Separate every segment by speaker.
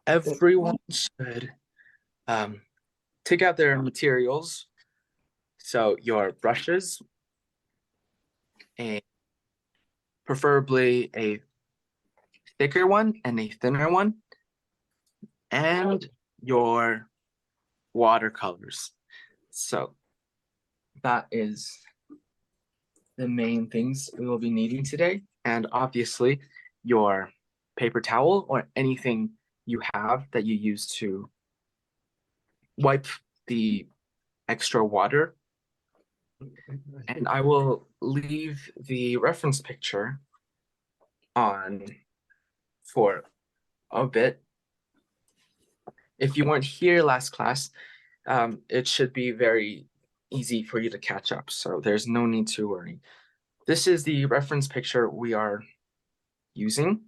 Speaker 1: everyone should take out their materials. So your brushes, preferably a thicker one and a thinner one, and your watercolors. So that is the main things we will be needing today. And obviously your paper towel or anything you have that you use to wipe the extra water. And I will leave the reference picture on for a bit. If you weren't here last class, it should be very easy for you to catch up, so there's no need to worry. This is the reference picture we are using.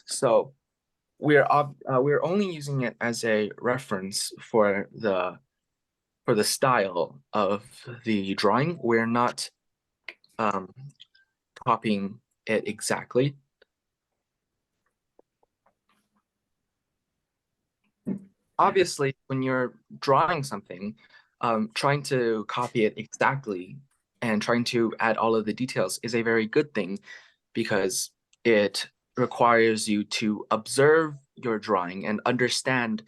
Speaker 1: So we're only using it as a reference for the style of the drawing. We're not copying it exactly. Obviously, when you're drawing something, trying to copy it exactly and trying to add all of the details is a very good thing because it requires you to observe your drawing and understand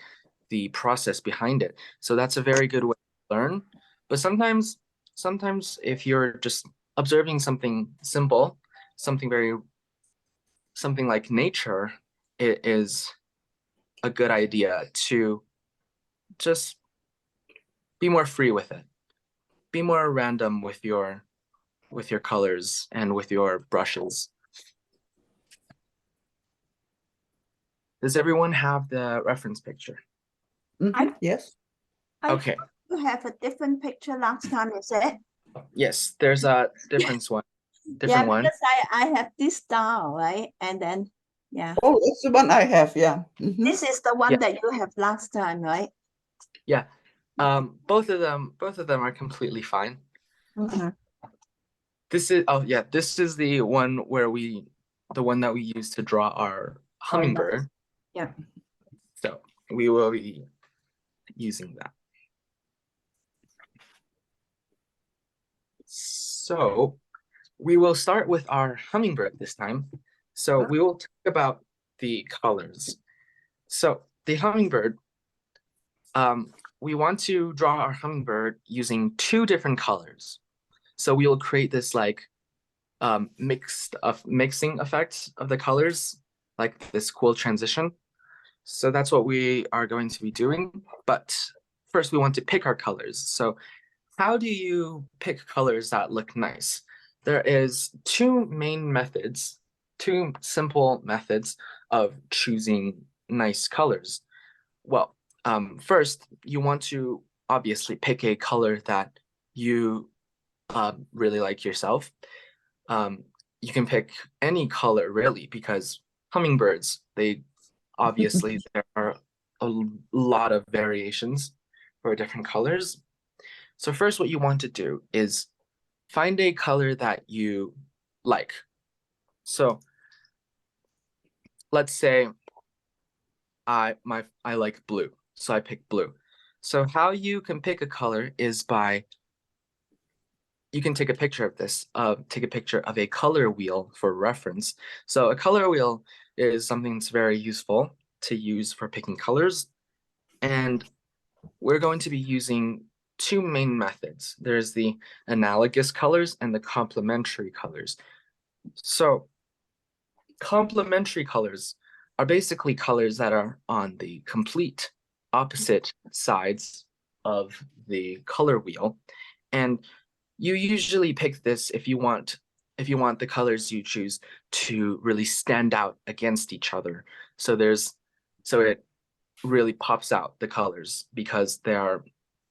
Speaker 1: the process behind it. So that's a very good way to learn. But sometimes if you're just observing something simple, something like nature, it is a good idea to just be more free with it. Be more random with your colors and with your brushes. Does everyone have the reference picture?
Speaker 2: Yes.
Speaker 1: Okay.
Speaker 3: You have a different picture last time, is it?
Speaker 1: Yes, there's a different one.
Speaker 3: Yeah, because I have this style, right? And then, yeah.
Speaker 2: Oh, that's the one I have, yeah.
Speaker 3: This is the one that you have last time, right?
Speaker 1: Yeah. Both of them are completely fine. This is the one that we use to draw our hummingbird.
Speaker 3: Yeah.
Speaker 1: So we will be using that. So we will start with our hummingbird this time. So we will talk about the colors. So the hummingbird, we want to draw our hummingbird using two different colors. So we will create this like mixing effect of the colors, like this cool transition. So that's what we are going to be doing. But first we want to pick our colors. So how do you pick colors that look nice? There is two simple methods of choosing nice colors. Well, first, you want to obviously pick a color that you really like yourself. You can pick any color really, because hummingbirds, there are a lot of variations for different colors. So first, what you want to do is find a color that you like. So let's say I like blue, so I pick blue. So how you can pick a color is you can take a picture of this, take a picture of a color wheel for reference. So a color wheel is something that's very useful to use for picking colors. And we're going to be using two main methods. There's the analogous colors and the complementary colors. So complementary colors are basically colors that are on the complete opposite sides of the color wheel. And you usually pick this if you want the colors you choose to really stand out against each other. So it really pops out the colors because they are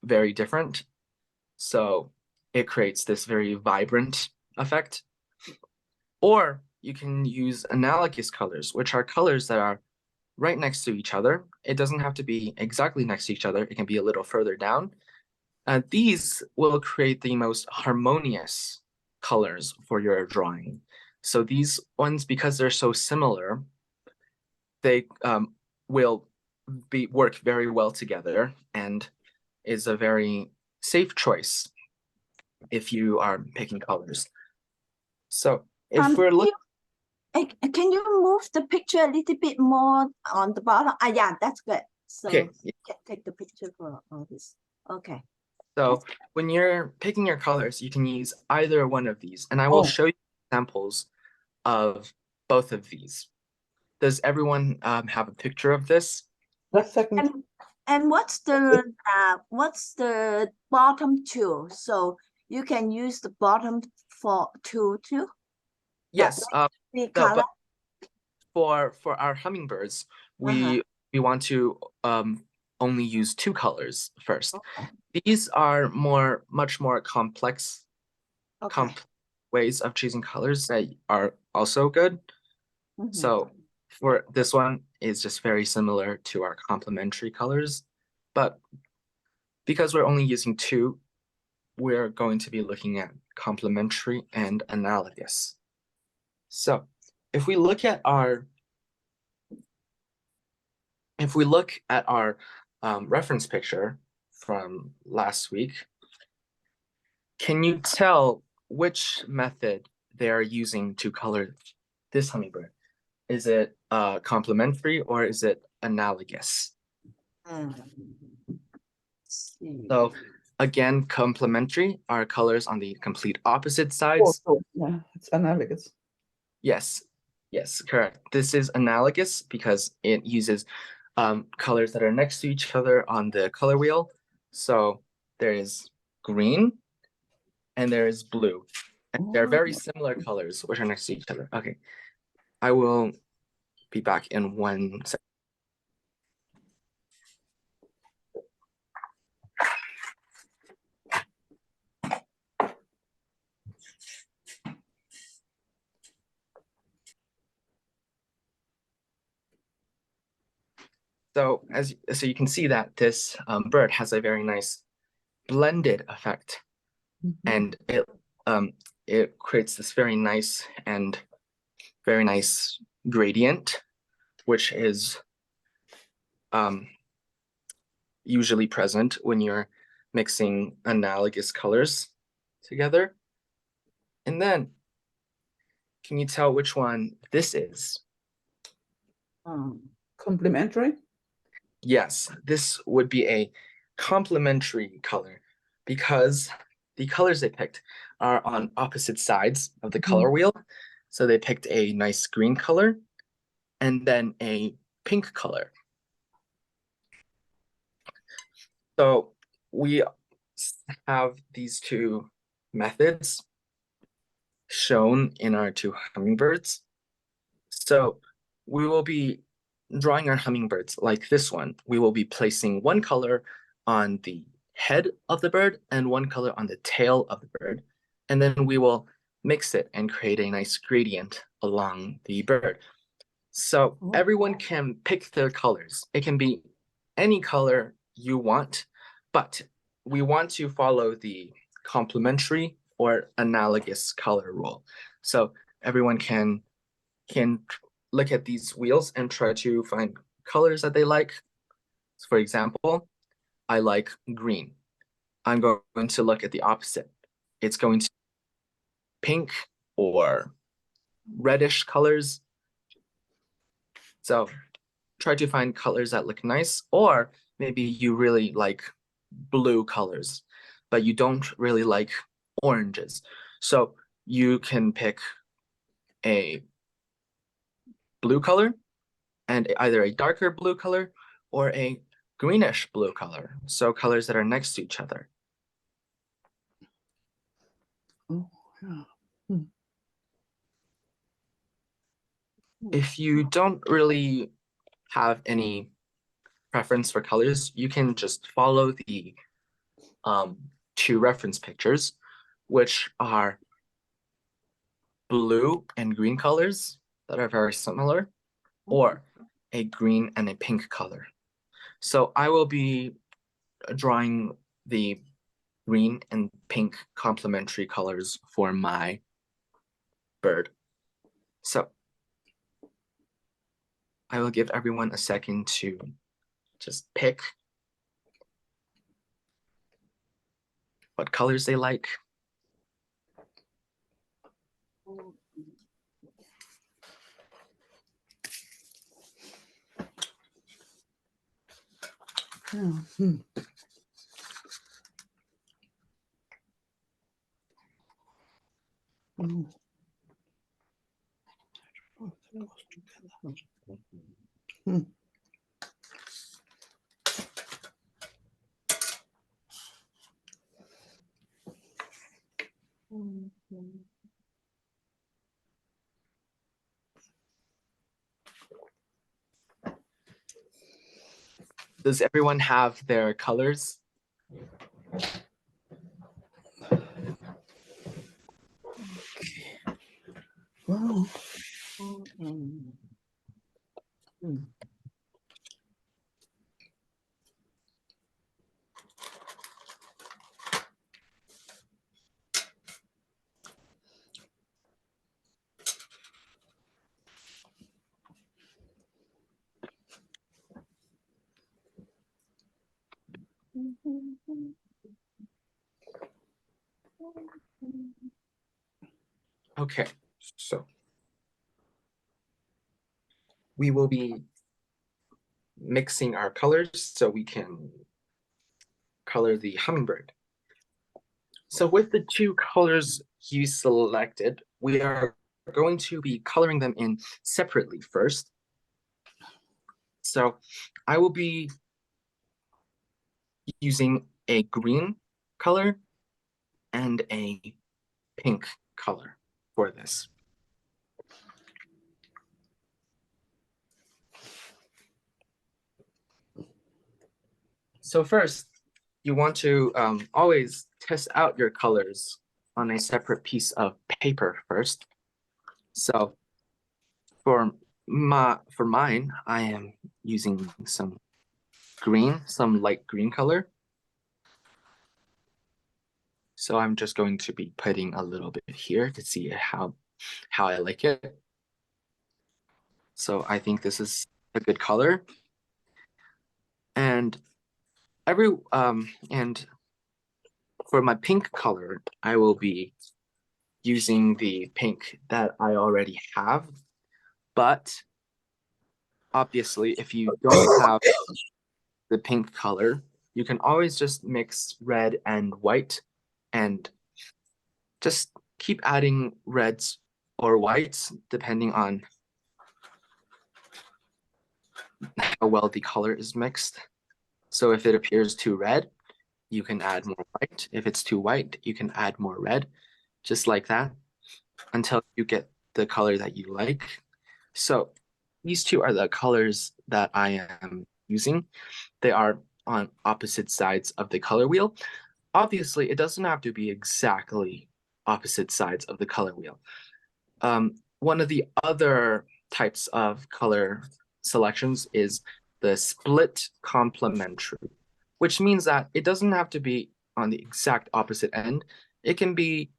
Speaker 1: very different. So it creates this very vibrant effect. Or you can use analogous colors, which are colors that are right next to each other. It doesn't have to be exactly next to each other. It can be a little further down. These will create the most harmonious colors for your drawing. So these ones, because they're so similar, they will work very well together and is a very safe choice if you are picking colors. So if we're looking,
Speaker 3: Can you move the picture a little bit more on the bottom? Yeah, that's good. So
Speaker 1: okay,
Speaker 3: you can take the picture for all this. Okay.
Speaker 1: so when you're picking your colors, you can use either one of these, and I will
Speaker 2: Oh.
Speaker 1: show you examples of both of these. Does everyone have a picture of this?
Speaker 2: Just a second.
Speaker 3: And what's the bottom tool? So you can use the bottom for tool too?
Speaker 1: Yes.
Speaker 3: The
Speaker 1: No,
Speaker 3: color?
Speaker 1: but for our hummingbirds, we want to only use two colors first. These are much more complex ways of choosing colors that are also good. So for this one is just very similar to our complementary colors, but because we're only using two, we're going to be looking at complementary and analogous. So if we look at our reference picture from last week, can you tell which method they are using to color this hummingbird? Is it complementary or is it analogous? So again, complementary are colors on the complete opposite sides.
Speaker 2: Yeah, it's analogous.
Speaker 1: Yes, correct. This is analogous because it uses colors that are next to each other on the color wheel. So there is green and there is blue. And they're very similar colors which are next to each other. Okay, I will be back in 1 second. So so you can see that this bird has a very nice blended effect, and it creates this very nice gradient, which is usually present when you're mixing analogous colors together. And then, can you tell which one this is?
Speaker 2: Complementary?
Speaker 1: Yes, this would be a complementary color because the colors they picked are on opposite sides of the color wheel. So they picked a nice green color and then a pink color. So we have these two methods shown in our two hummingbirds. So we will be drawing our hummingbirds like this one. We will be placing one color on the head of the bird and one color on the tail of the bird. And then we will mix it and create a nice gradient along the bird. So everyone can pick their colors. It can be any color you want, but we want to follow the complementary or analogous color rule. So everyone can look at these wheels and try to find colors that they like. For example, I like green. I'm going to look at the opposite. It's going to be pink or reddish colors. So try to find colors that look nice, or maybe you really like blue colors, but you don't really like oranges. So you can pick a blue color and either a darker blue color or a greenish blue color. So colors that are next to each other. If you don't really have any preference for colors, you can just follow the two reference pictures, which are blue and green colors that are very similar, or a green and a pink color. So I will be drawing the green and pink complementary colors for my bird. So I will give everyone a second to just pick what colors they like. Does everyone have their colors?
Speaker 2: Wow.
Speaker 1: Okay, so we will be mixing our colors so we can color the hummingbird. So with the two colors you selected, we are going to be coloring them in separately first. So I will be using a green color and a pink color for this. So first, you want to always test out your colors on a separate piece of paper first. So for mine, I am using some light green color. So I'm just going to be putting a little bit here to see how I like it. So I think this is a good color. And and for my pink color, I will be using the pink that I already have. But obviously, if you don't have the pink color, you can always just mix red and white and just keep adding reds or whites depending on how well the color is mixed. So if it appears too red, you can add more white. If it's too white, you can add more red, just like that, until you get the color that you like. So these two are the colors that I am using. They are on opposite sides of the color wheel. Obviously, it doesn't have to be exactly opposite sides of the color wheel. One of the other types of color selections is the split complementary, which means that it doesn't have to be on the exact opposite end. It can be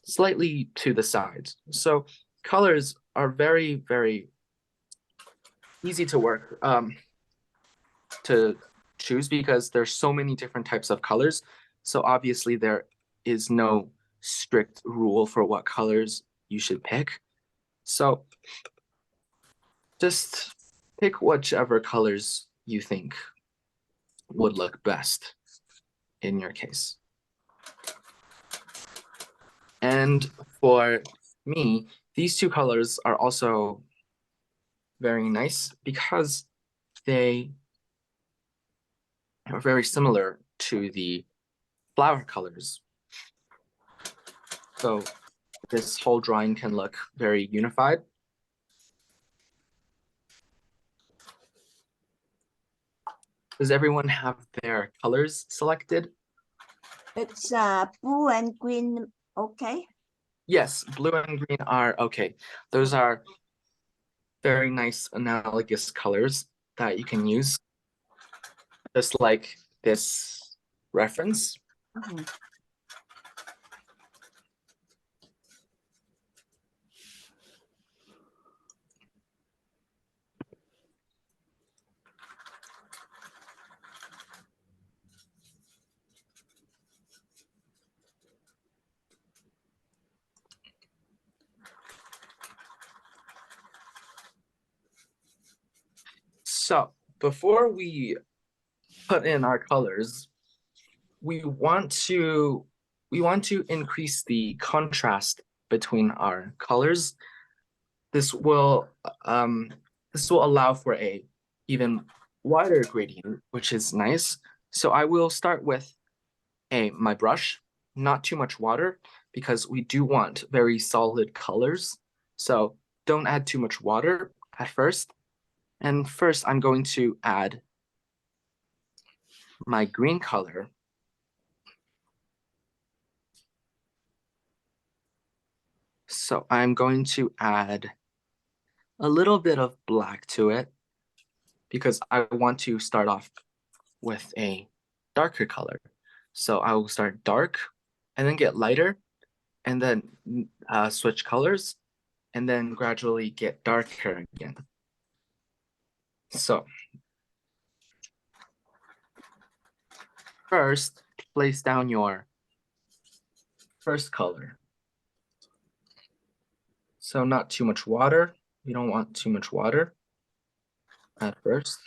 Speaker 1: slightly to the sides. So colors are very, very easy to work to choose because there's so many different types of colors. So obviously there is no strict rule for what colors you should pick. So just pick whichever colors you think would look best in your case. And for me, these two colors are also very nice because they are very similar to the flower colors. So this whole drawing can look very unified. Does everyone have their colors selected?
Speaker 3: It's blue and green, okay?
Speaker 1: Yes, blue and green are okay. Those are very nice analogous colors that you can use, just like this reference.
Speaker 3: Mhm.
Speaker 1: So before we put in our colors, we want to increase the contrast between our colors. This will allow for a even wider gradient, which is nice. So I will start with my brush, not too much water, because we do want very solid colors. So don't add too much water at first. And first I'm going to add my green color. So I'm going to add a little bit of black to it because I want to start off with a darker color. So I will start dark and then get lighter and then switch colors and then gradually get darker again. So first, place down your first color. So not too much water. You don't want too much water at first.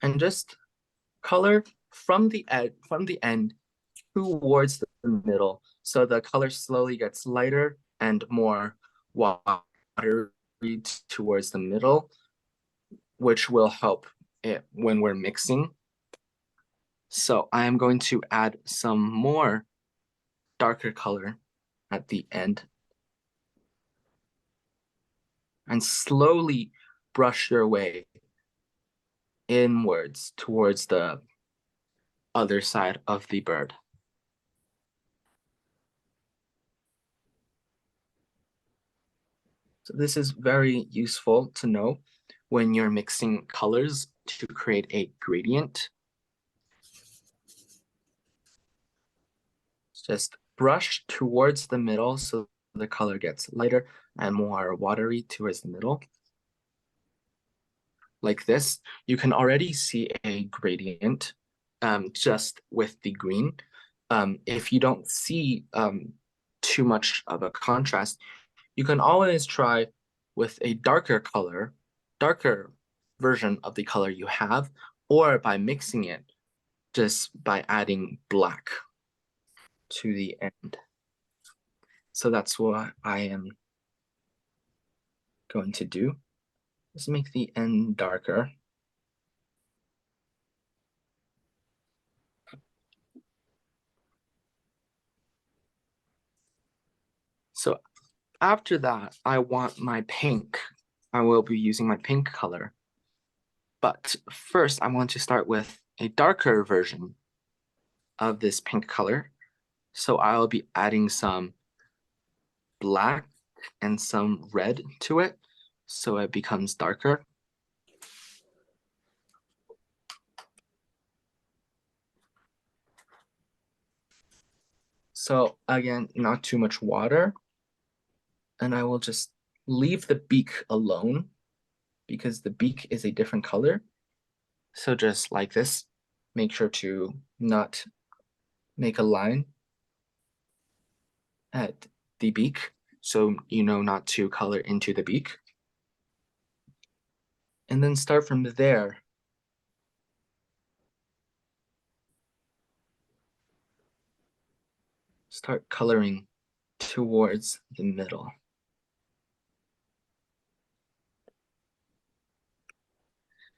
Speaker 1: And just color from the end towards the middle. So the color slowly gets lighter and more watery towards the middle, which will help it when we're mixing. So I am going to add some more darker color at the end. And slowly brush your way inwards towards the other side of the bird. So this is very useful to know when you're mixing colors to create a gradient. Just brush towards the middle so the color gets lighter and more watery towards the middle. Like this, you can already see a gradient just with the green. If you don't see too much of a contrast, you can always try with a darker version of the color you have, or by mixing it just by adding black to the end. So that's what I am going to do. Let's make the end darker. So after that, I want my pink. I will be using my pink color. But first, I want to start with a darker version of this pink color. So I'll be adding some black and some red to it, so it becomes darker. So again, not too much water. And I will just leave the beak alone because the beak is a different color. So just like this, make sure to not make a line at the beak, so you know not to color into the beak. And then start from there. Start coloring towards the middle.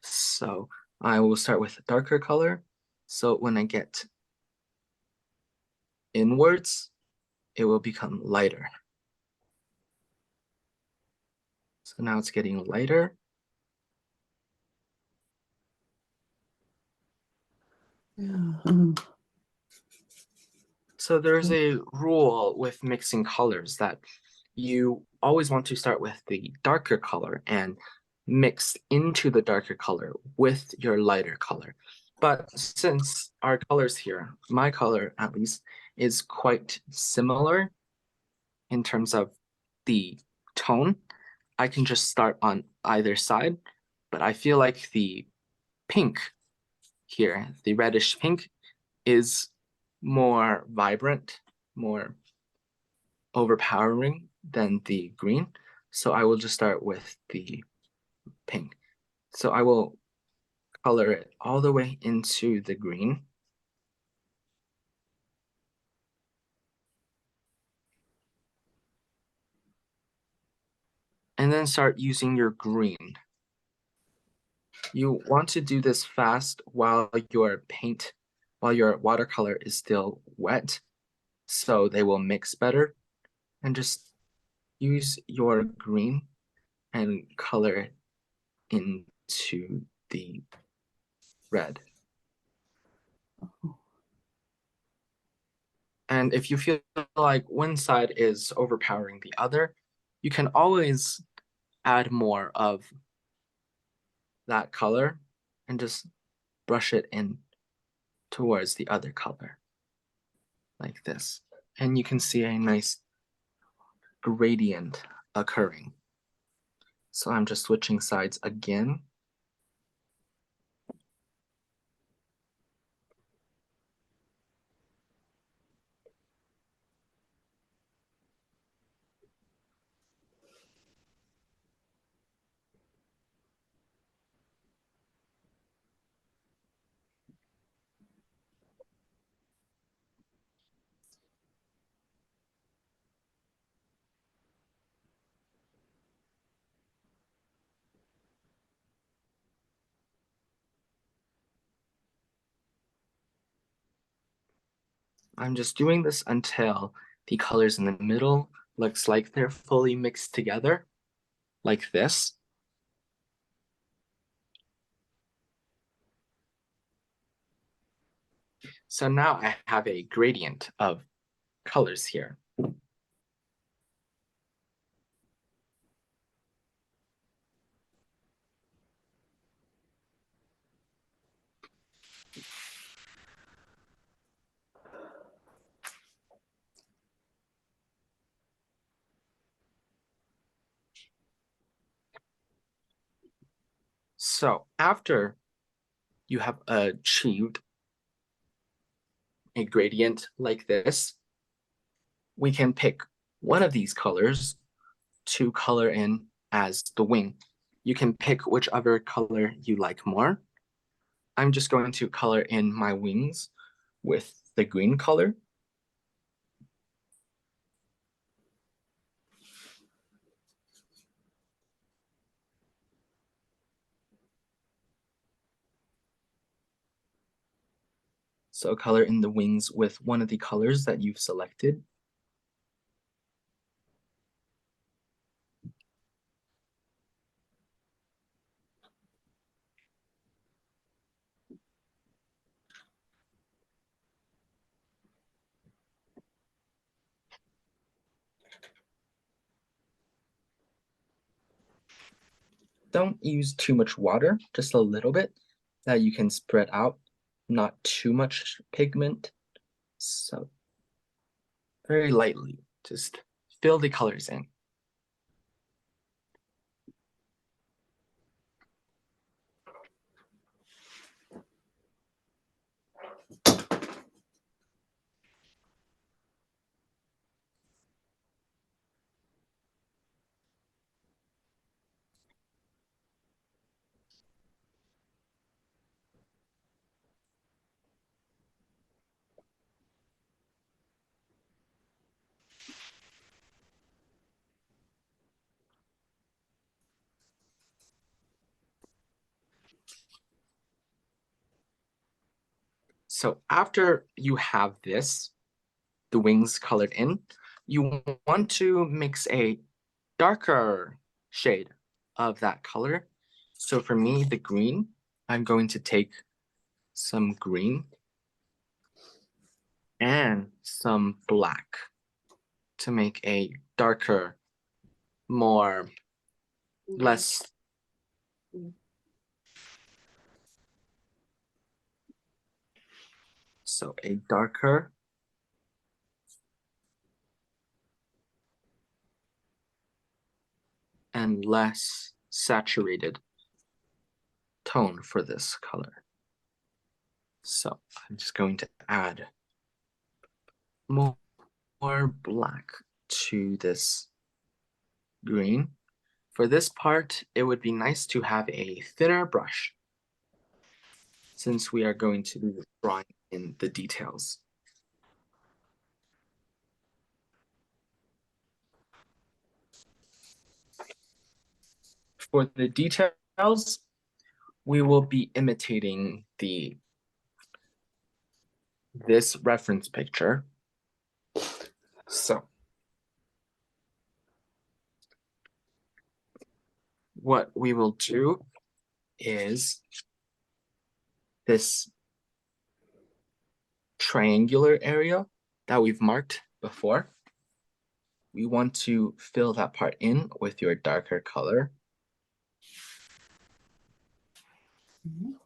Speaker 1: So I will start with a darker color. So when I get inwards, it will become lighter. So now it's getting lighter.
Speaker 2: Yeah.
Speaker 1: So there's a rule with mixing colors that you always want to start with the darker color and mix into the darker color with your lighter color. But since our colors here, my color at least, is quite similar in terms of the tone, I can just start on either side. But I feel like the pink here, the reddish pink, is more vibrant, more overpowering than the green. So I will just start with the pink. So I will color it all the way into the green. And then start using your green. You want to do this fast while your watercolor is still wet, so they will mix better. And just use your green and color it into the red. And if you feel like one side is overpowering the other, you can always add more of that color and just brush it in towards the other color, like this. And you can see a nice gradient occurring. So I'm just switching sides again. I'm just doing this until the colors in the middle looks like they're fully mixed together, like this. So now I have a gradient of colors here. So after you have achieved a gradient like this, we can pick one of these colors to color in as the wing. You can pick whichever color you like more. I'm just going to color in my wings with the green color. So color in the wings with one of the colors that you've selected. Don't use too much water, just a little bit that you can spread out, not too much pigment. So very lightly, just fill the colors in. So after you have this, the wings colored in, you want to mix a darker shade of that color. So for me, the green, I'm going to take some green and some black to make a darker, less. So a darker and less saturated tone for this color. So I'm just going to add more black to this green. For this part, it would be nice to have a thinner brush since we are going to be drawing in the details. For the details, we will be imitating this reference picture. So what we will do is this triangular area that we've marked before. We want to fill that part in with your darker color.
Speaker 2: Mhm.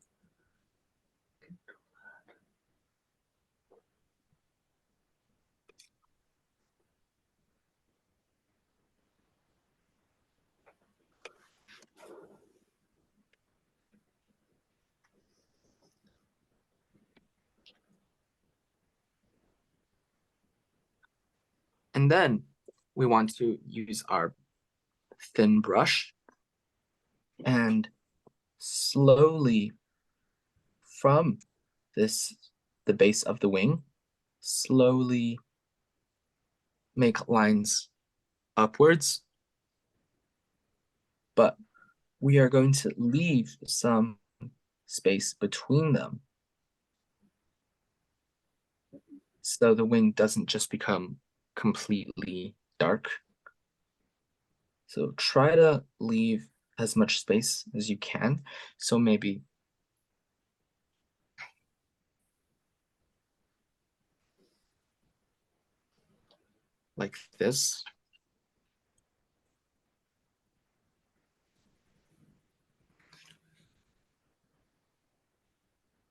Speaker 1: And then we want to use our thin brush and slowly from the base of the wing, slowly make lines upwards, but we are going to leave some space between them so the wing doesn't just become completely dark. So try to leave as much space as you can. So maybe like this.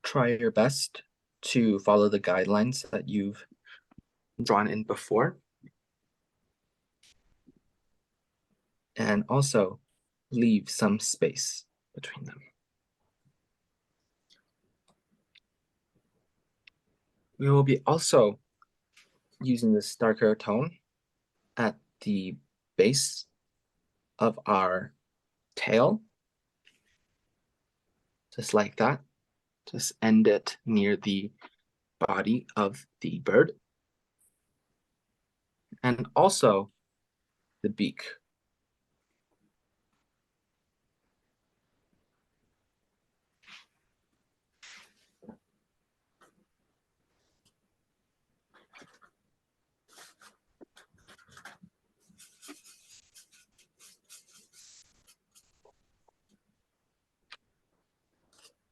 Speaker 1: Try your best to follow the guidelines that you've drawn in before. And also leave some space between them. We will be also using this darker tone at the base of our tail, just like that. Just end it near the body of the bird. And also the beak.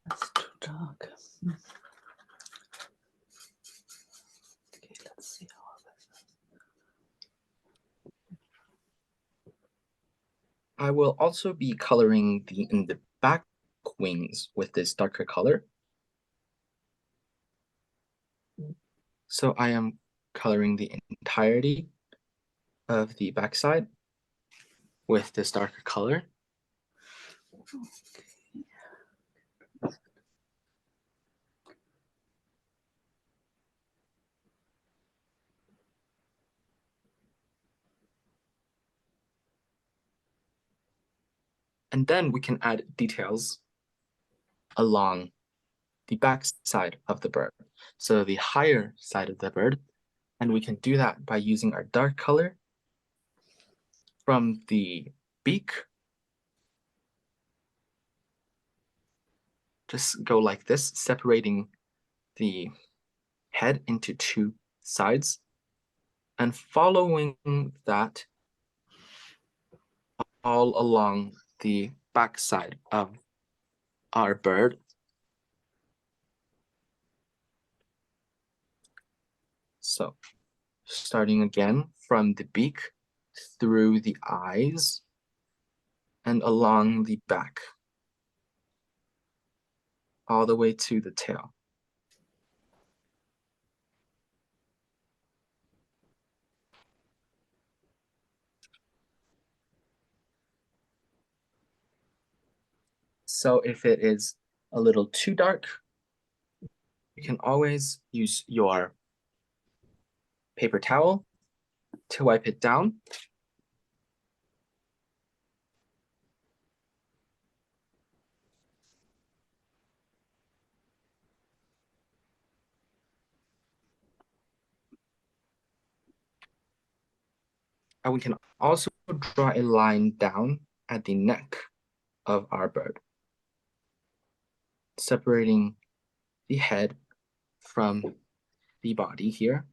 Speaker 2: That's too dark. Okay, let's see how this is.
Speaker 1: I will also be coloring in the back wings with this darker color. So I am coloring the entirety of the backside with this darker color. And then we can add details along the back side of the bird. So the higher side of the bird. And we can do that by using our dark color from the beak. Just go like this, separating the head into two sides and following that all along the back side of our bird. So starting again from the beak through the eyes and along the back, all the way to the tail. So if it is a little too dark, you can always use your paper towel to wipe it down. And we can also draw a line down at the neck of our bird, separating the head from the body here.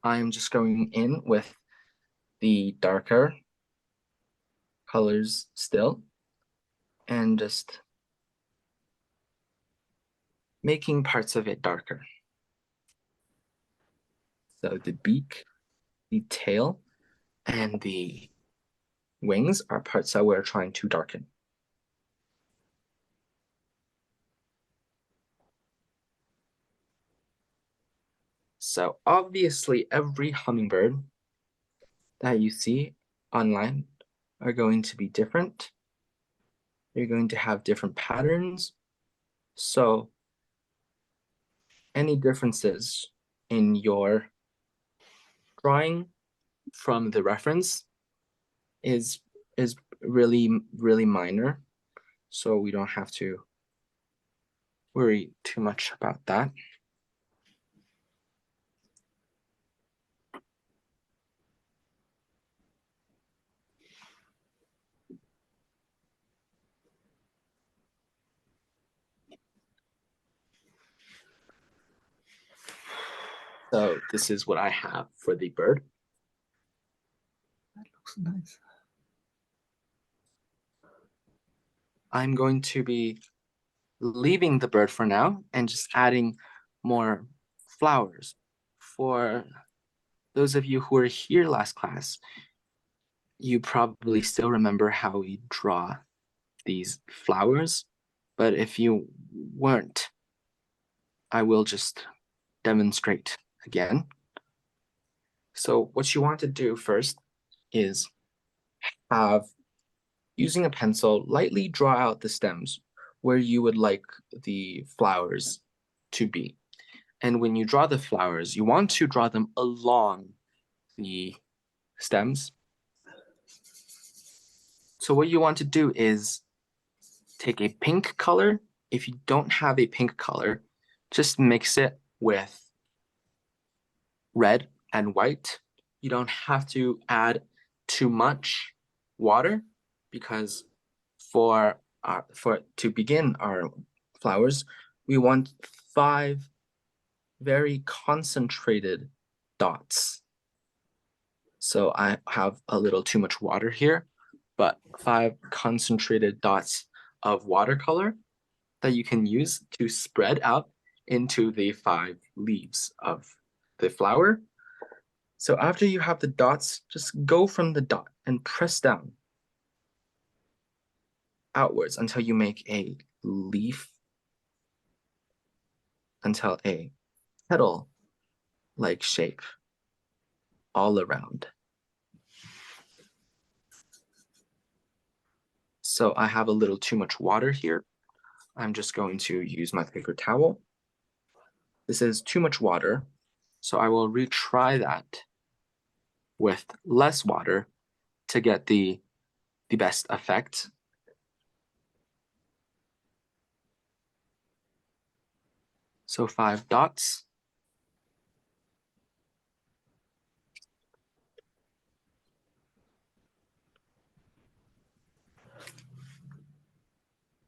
Speaker 1: I'm just going in with the darker colors still, and just making parts of it darker. So the beak, the tail, and the wings are parts that we're trying to darken. So obviously every hummingbird that you see online are going to be different. They're going to have different patterns. So any differences in your drawing from the reference is really minor. So we don't have to worry too much about that. So this is what I have for the bird.
Speaker 2: That looks nice.
Speaker 1: I'm going to be leaving the bird for now and just adding more flowers. For those of you who were here last class, you probably still remember how we draw these flowers, but if you weren't, I will just demonstrate again. So what you want to do first is have, using a pencil, lightly draw out the stems where you would like the flowers to be. And when you draw the flowers, you want to draw them along the stems. So what you want to do is take a pink color. If you don't have a pink color, just mix it with red and white. You don't have to add too much water because to begin our flowers, we want 5 very concentrated dots. So I have a little too much water here, but 5 concentrated dots of watercolor that you can use to spread out into the 5 leaves of the flower. So after you have the dots, just go from the dot and press down outwards until you make a leaf, until a petal-like shape all around. So I have a little too much water here. I'm just going to use my paper towel. This is too much water, so I will retry that with less water to get the best effect. So 5 dots.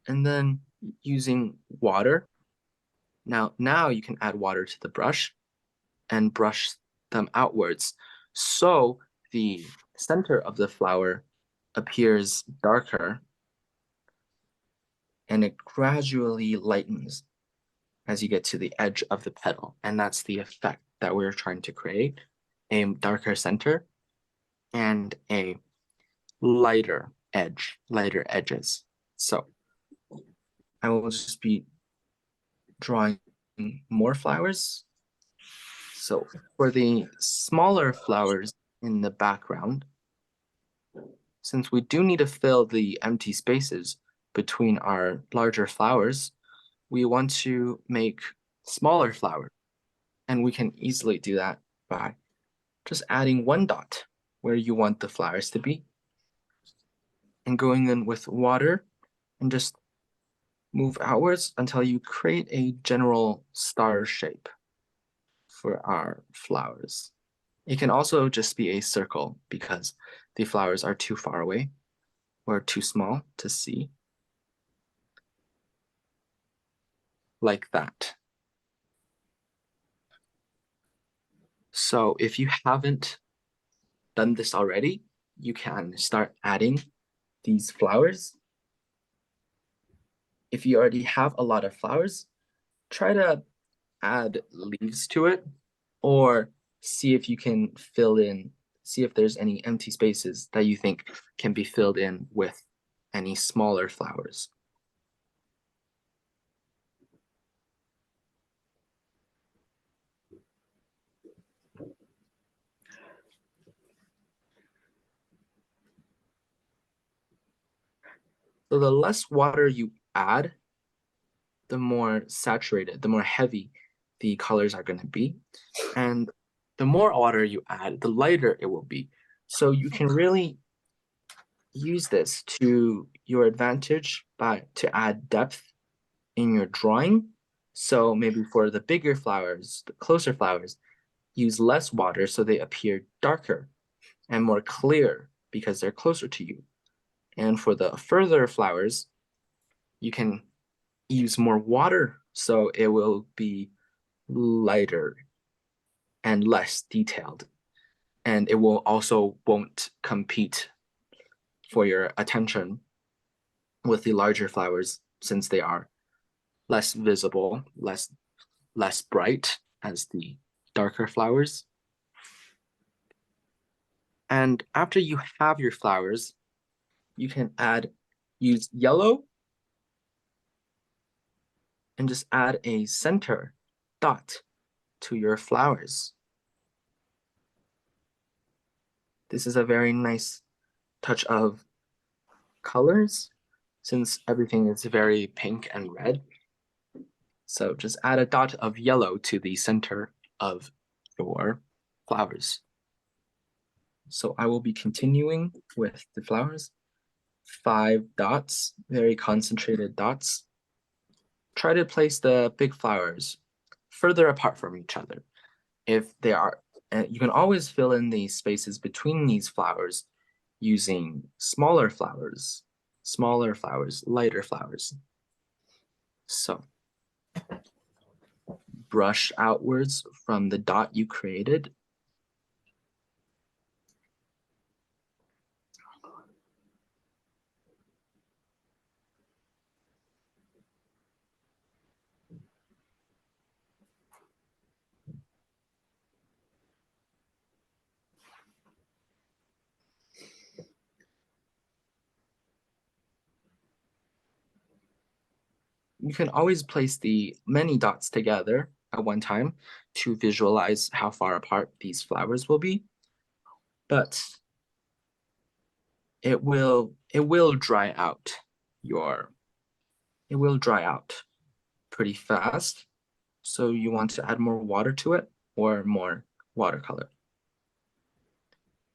Speaker 1: And then using water. Now you can add water to the brush and brush them outwards. So the center of the flower appears darker and it gradually lightens as you get to the edge of the petal. And that's the effect that we're trying to create, a darker center and a lighter edge, lighter edges. So I will just be drawing more flowers. So for the smaller flowers in the background, since we do need to fill the empty spaces between our larger flowers, we want to make smaller flowers. And we can easily do that by just adding 1 dot where you want the flowers to be. and going in with water and just move outwards until you create a general star shape for our flowers. It can also just be a circle because the flowers are too far away or too small to see. Like that. So if you haven't done this already, you can start adding these flowers. If you already have a lot of flowers, try to add leaves to it or see if you can see if there's any empty spaces that you think can be filled in with any smaller flowers. So the less water you add, the more saturated, the more heavy the colors are going to be. And the more water you add, the lighter it will be. So you can really use this to your advantage to add depth in your drawing. So maybe for the bigger flowers, the closer flowers, use less water so they appear darker and more clear because they're closer to you. And for the further flowers, you can use more water so it will be lighter and less detailed. And it will also won't compete for your attention with the larger flowers since they are less visible, less bright as the darker flowers. And after you have your flowers, you can use yellow and just add a center dot to your flowers. This is a very nice touch of colors since everything is very pink and red. So just add a dot of yellow to the center of your flowers. So I will be continuing with the flowers. 5 dots, very concentrated dots. Try to place the big flowers further apart from each other. If they are, you can always fill in the spaces between these flowers using smaller flowers, lighter flowers. So brush outwards from the dot you created. You can always place the many dots together at one time to visualize how far apart these flowers will be. But it will dry out pretty fast. So you want to add more water to it or more watercolor.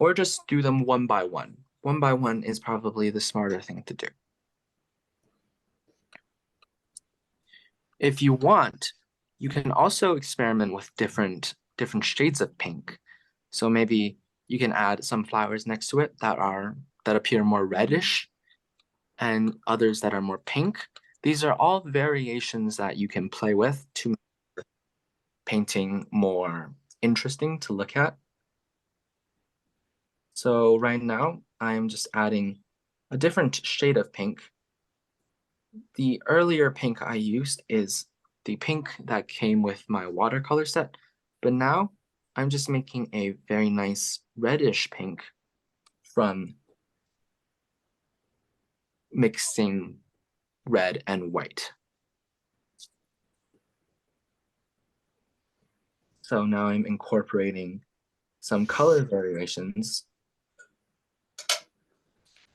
Speaker 1: Or just do them one by one. One by one is probably the smarter thing to do. If you want, you can also experiment with different shades of pink. So maybe you can add some flowers next to it that appear more reddish and others that are more pink. These are all variations that you can play with to make painting more interesting to look at. So right now, I'm just adding a different shade of pink. The earlier pink I used is the pink that came with my watercolor set, but now I'm just making a very nice reddish pink from mixing red and white. So now I'm incorporating some color variations,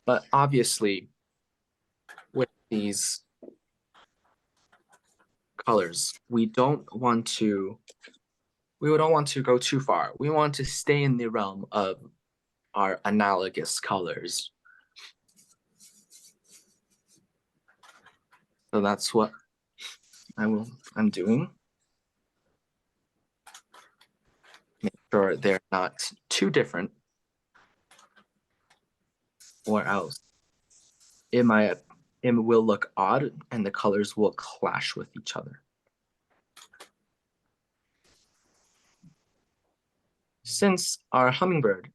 Speaker 1: but obviously with these colors, we don't want to go too far. We want to stay in the realm of our analogous colors. So that's what I'm doing. Make sure they're not too different, or else it will look odd and the colors will clash with each other. Since our hummingbird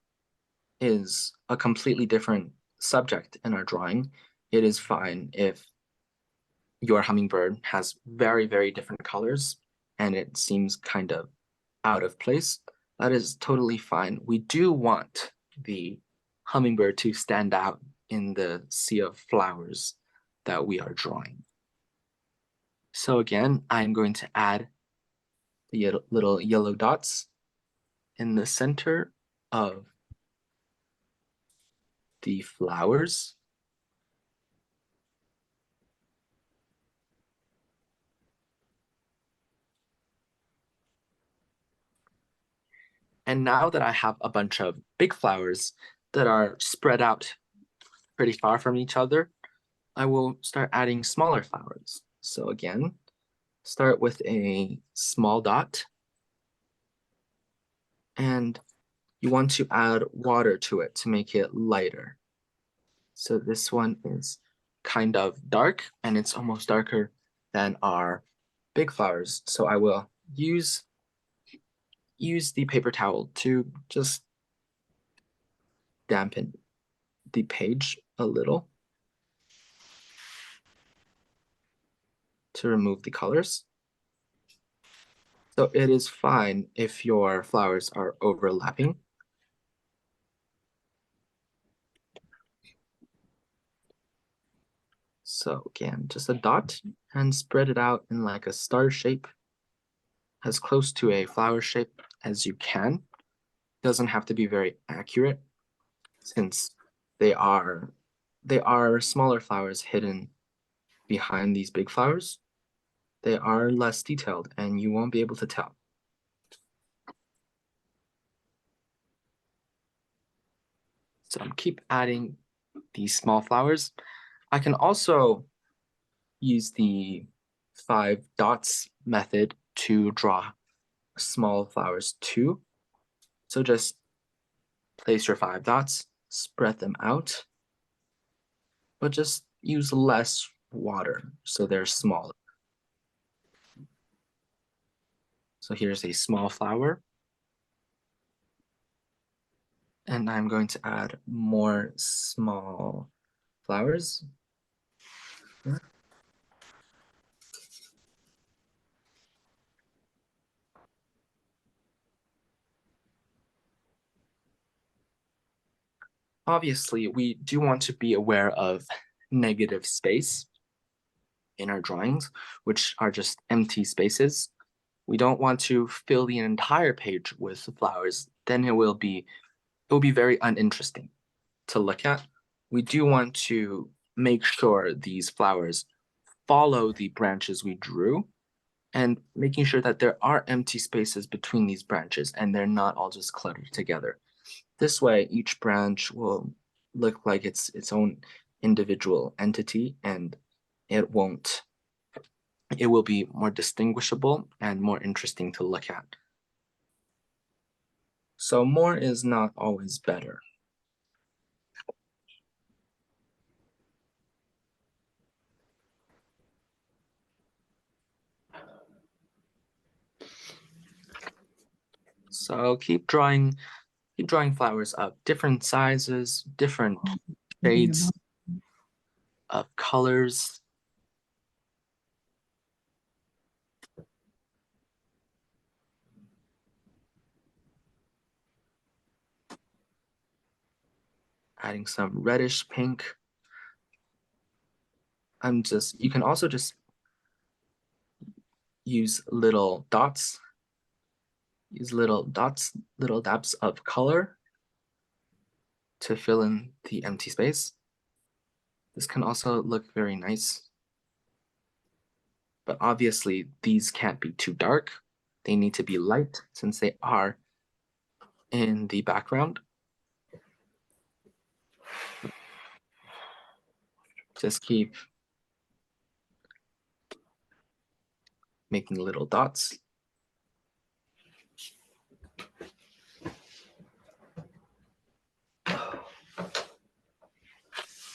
Speaker 1: is a completely different subject in our drawing, it is fine if your hummingbird has very, very different colors and it seems kind of out of place. That is totally fine. We do want the hummingbird to stand out in the sea of flowers that we are drawing. So again, I'm going to add the little yellow dots in the center of the flowers. And now that I have a bunch of big flowers that are spread out pretty far from each other, I will start adding smaller flowers. So again, start with a small dot, and you want to add water to it to make it lighter. So this one is kind of dark, and it's almost darker than our big flowers. So I will use the paper towel to just dampen the page a little to remove the colors. So it is fine if your flowers are overlapping. So again, just a dot and spread it out in like a star shape, as close to a flower shape as you can. Doesn't have to be very accurate since they are smaller flowers hidden behind these big flowers. They are less detailed and you won't be able to tell. So keep adding these small flowers. I can also use the 5 dots method to draw small flowers too. So just place your 5 dots, spread them out, but just use less water so they're smaller. So here's a small flower. And I'm going to add more small flowers. Obviously, we do want to be aware of negative space in our drawings, which are just empty spaces. We don't want to fill the entire page with flowers. Then it will be very uninteresting to look at. We do want to make sure these flowers follow the branches we drew and making sure that there are empty spaces between these branches and they're not all just cluttered together. This way, each branch will look like it's its own individual entity and it will be more distinguishable and more interesting to look at. So more is not always better. So keep drawing flowers of different sizes, different shades of colors. Adding some reddish pink. You can also just use little dots. Use little dots, little dabs of color to fill in the empty space. This can also look very nice. But obviously, these can't be too dark. They need to be light since they are in the background. Just keep making little dots.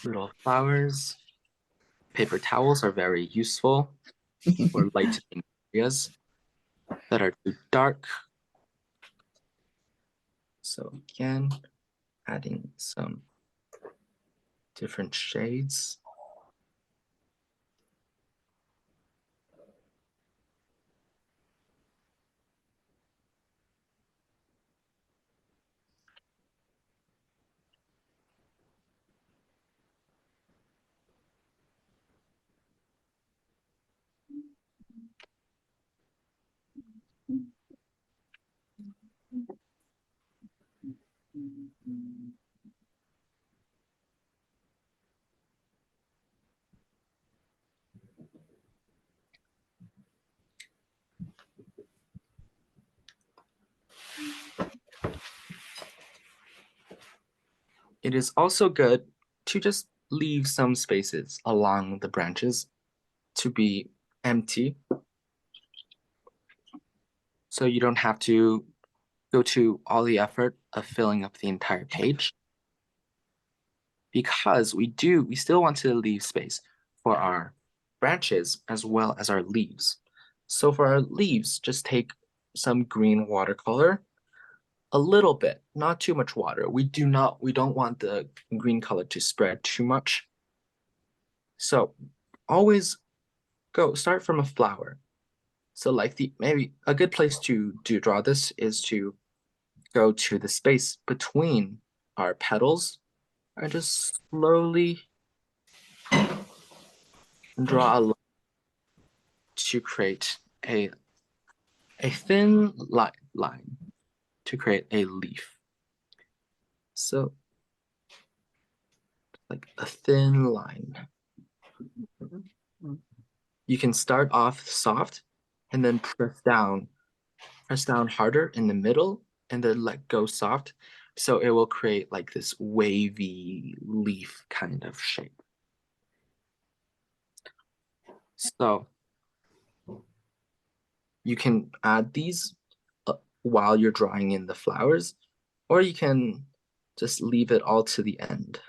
Speaker 1: Little flowers. Paper towels are very useful for lightening areas that are too dark. So again, adding some different shades. It is also good to just leave some spaces along the branches to be empty. So you don't have to go to all the effort of filling up the entire page. Because we still want to leave space for our branches as well as our leaves. So for our leaves, just take some green watercolor, a little bit, not too much water. We don't want the green color to spread too much. So always start from a flower. So like maybe a good place to draw this is to go to the space between our petals and just slowly draw a line to create a thin line to create a leaf. So like a thin line. You can start off soft and then press down harder in the middle and then let go soft. So it will create like this wavy leaf kind of shape. So you can add these while you're drawing in the flowers, or you can just leave it all to the end.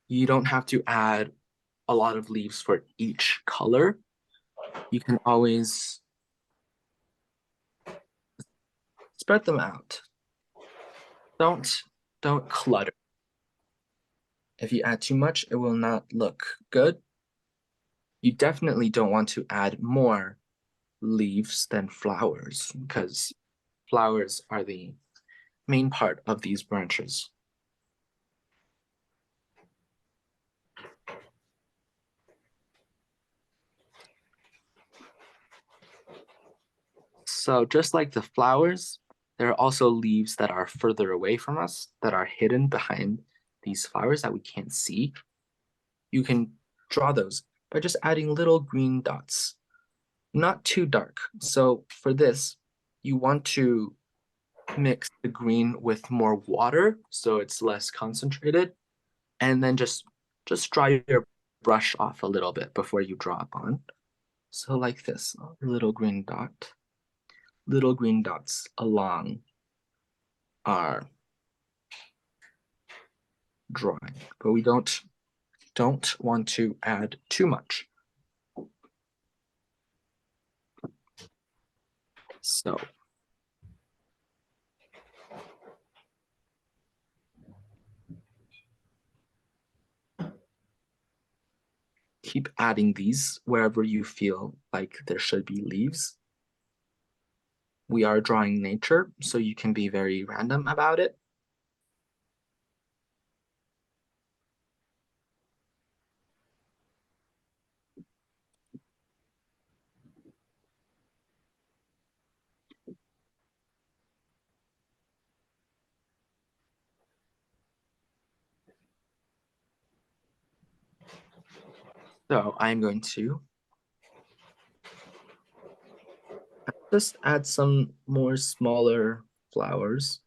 Speaker 1: You don't have to add a lot of leaves for each color. You can always spread them out. Don't clutter. If you add too much, it will not look good. You definitely don't want to add more leaves than flowers because flowers are the main part of these branches. So just like the flowers, there are also leaves that are further away from us that are hidden behind these flowers that we can't see. You can draw those by just adding little green dots, not too dark. So for this, you want to mix the green with more water so it's less concentrated, and then just dry your brush off a little bit before you draw upon. So like this, little green dots along our drawing, but we don't want to add too much. So keep adding these wherever you feel like there should be leaves. We are drawing nature, so you can be very random about it. So I'm going to just add some more smaller flowers.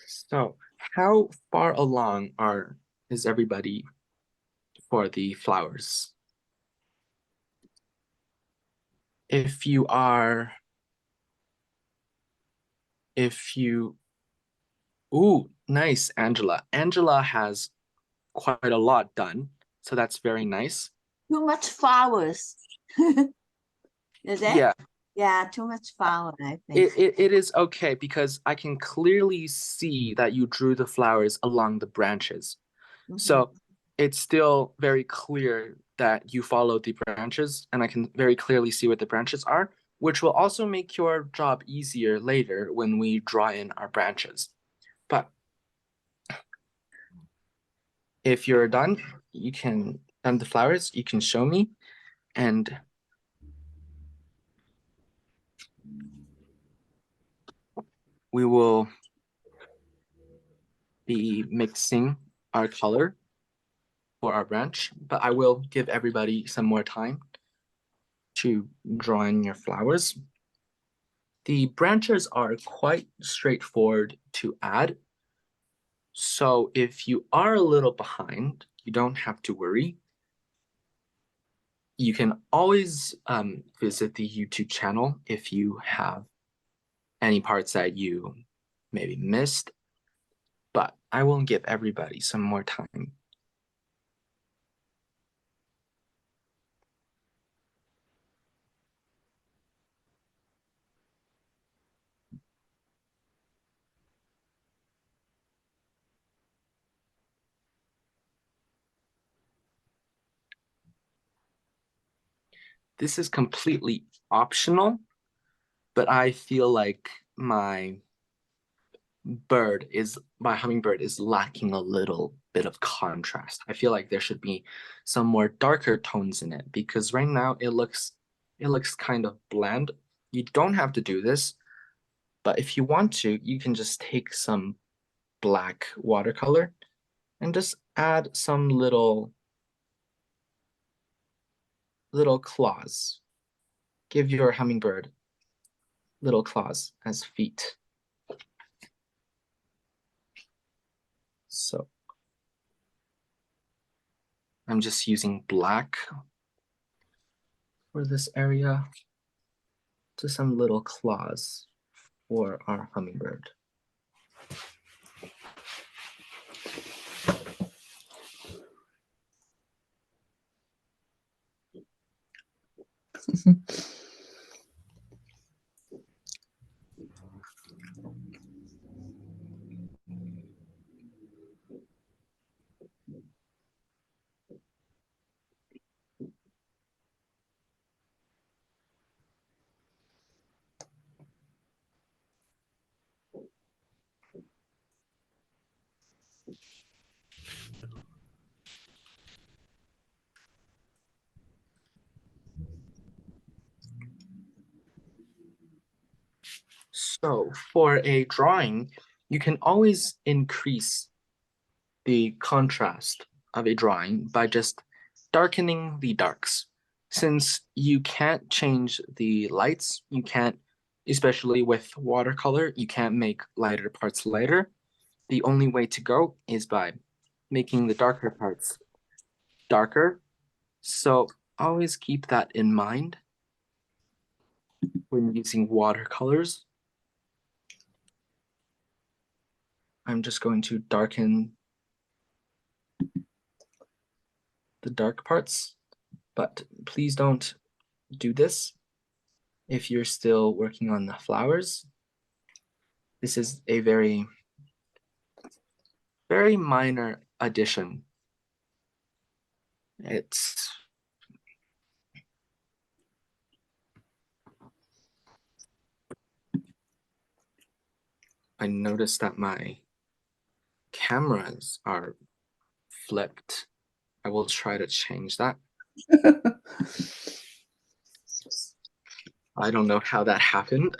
Speaker 1: So how far along is everybody for the flowers? If you are, ooh, nice, Angela. Angela has quite a lot done, so that's very nice.
Speaker 3: Too much flowers. Is it?
Speaker 1: Yeah,
Speaker 3: Yeah, too much flower, I think.
Speaker 1: it is okay because I can clearly see that you drew the flowers along the branches.
Speaker 3: Mhm.
Speaker 1: So it's still very clear that you followed the branches, and I can very clearly see what the branches are, which will also make your job easier later when we draw in our branches. But if you're done, you can done the flowers, you can show me, and we will be mixing our color for our branch, but I will give everybody some more time to draw in your flowers. The branches are quite straightforward to add. So if you are a little behind, you don't have to worry. You can always visit the YouTube channel if you have any parts that you maybe missed, but I will give everybody some more time. This is completely optional, but I feel like my hummingbird is lacking a little bit of contrast. I feel like there should be some more darker tones in it because right now it looks kind of bland. You don't have to do this, but if you want to, you can just take some black watercolor and just add some little claws. Give your hummingbird little claws as feet. So I'm just using black for this area to some little claws for our hummingbird. So for a drawing, you can always increase the contrast of a drawing by just darkening the darks. Since you can't change the lights, you can't, especially with watercolor, you can't make lighter parts lighter. The only way to go is by making the darker parts darker. So always keep that in mind when using watercolors. I'm just going to darken the dark parts, but please don't do this if you're still working on the flowers. This is a very, very minor addition. I noticed that my cameras are flipped. I will try to change that. I don't know how that happened.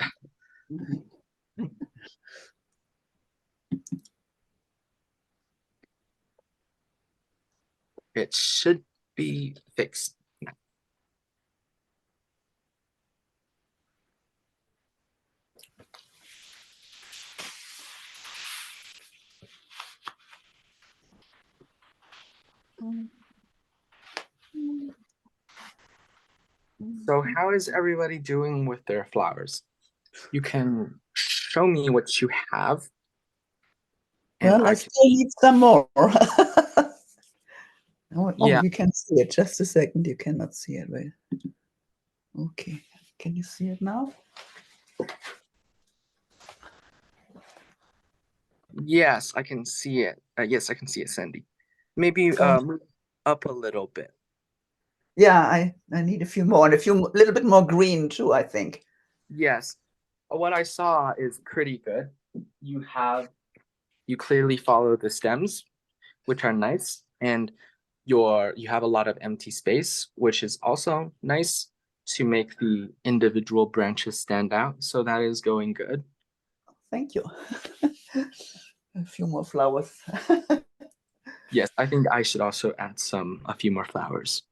Speaker 1: It should be fixed. So how is everybody doing with their flowers? You can show me what you have. And
Speaker 2: Well, I
Speaker 1: I
Speaker 2: still need some more. Oh,
Speaker 1: Yeah.
Speaker 2: you can see it. Just a second. You cannot see it. Wait. Okay. Can you see it now?
Speaker 1: Yes, I can see it. Yes, I can see it, Sandy. Maybe
Speaker 2: Oh.
Speaker 1: move up a little bit.
Speaker 2: Yeah, I need a few more and little bit more green too, I think.
Speaker 1: Yes. What I saw is pretty good. You clearly follow the stems, which are nice, and you have a lot of empty space, which is also nice to make the individual branches stand out. So that is going good.
Speaker 2: Thank you. A few more flowers.
Speaker 1: Yes, I think I should also add a few more flowers.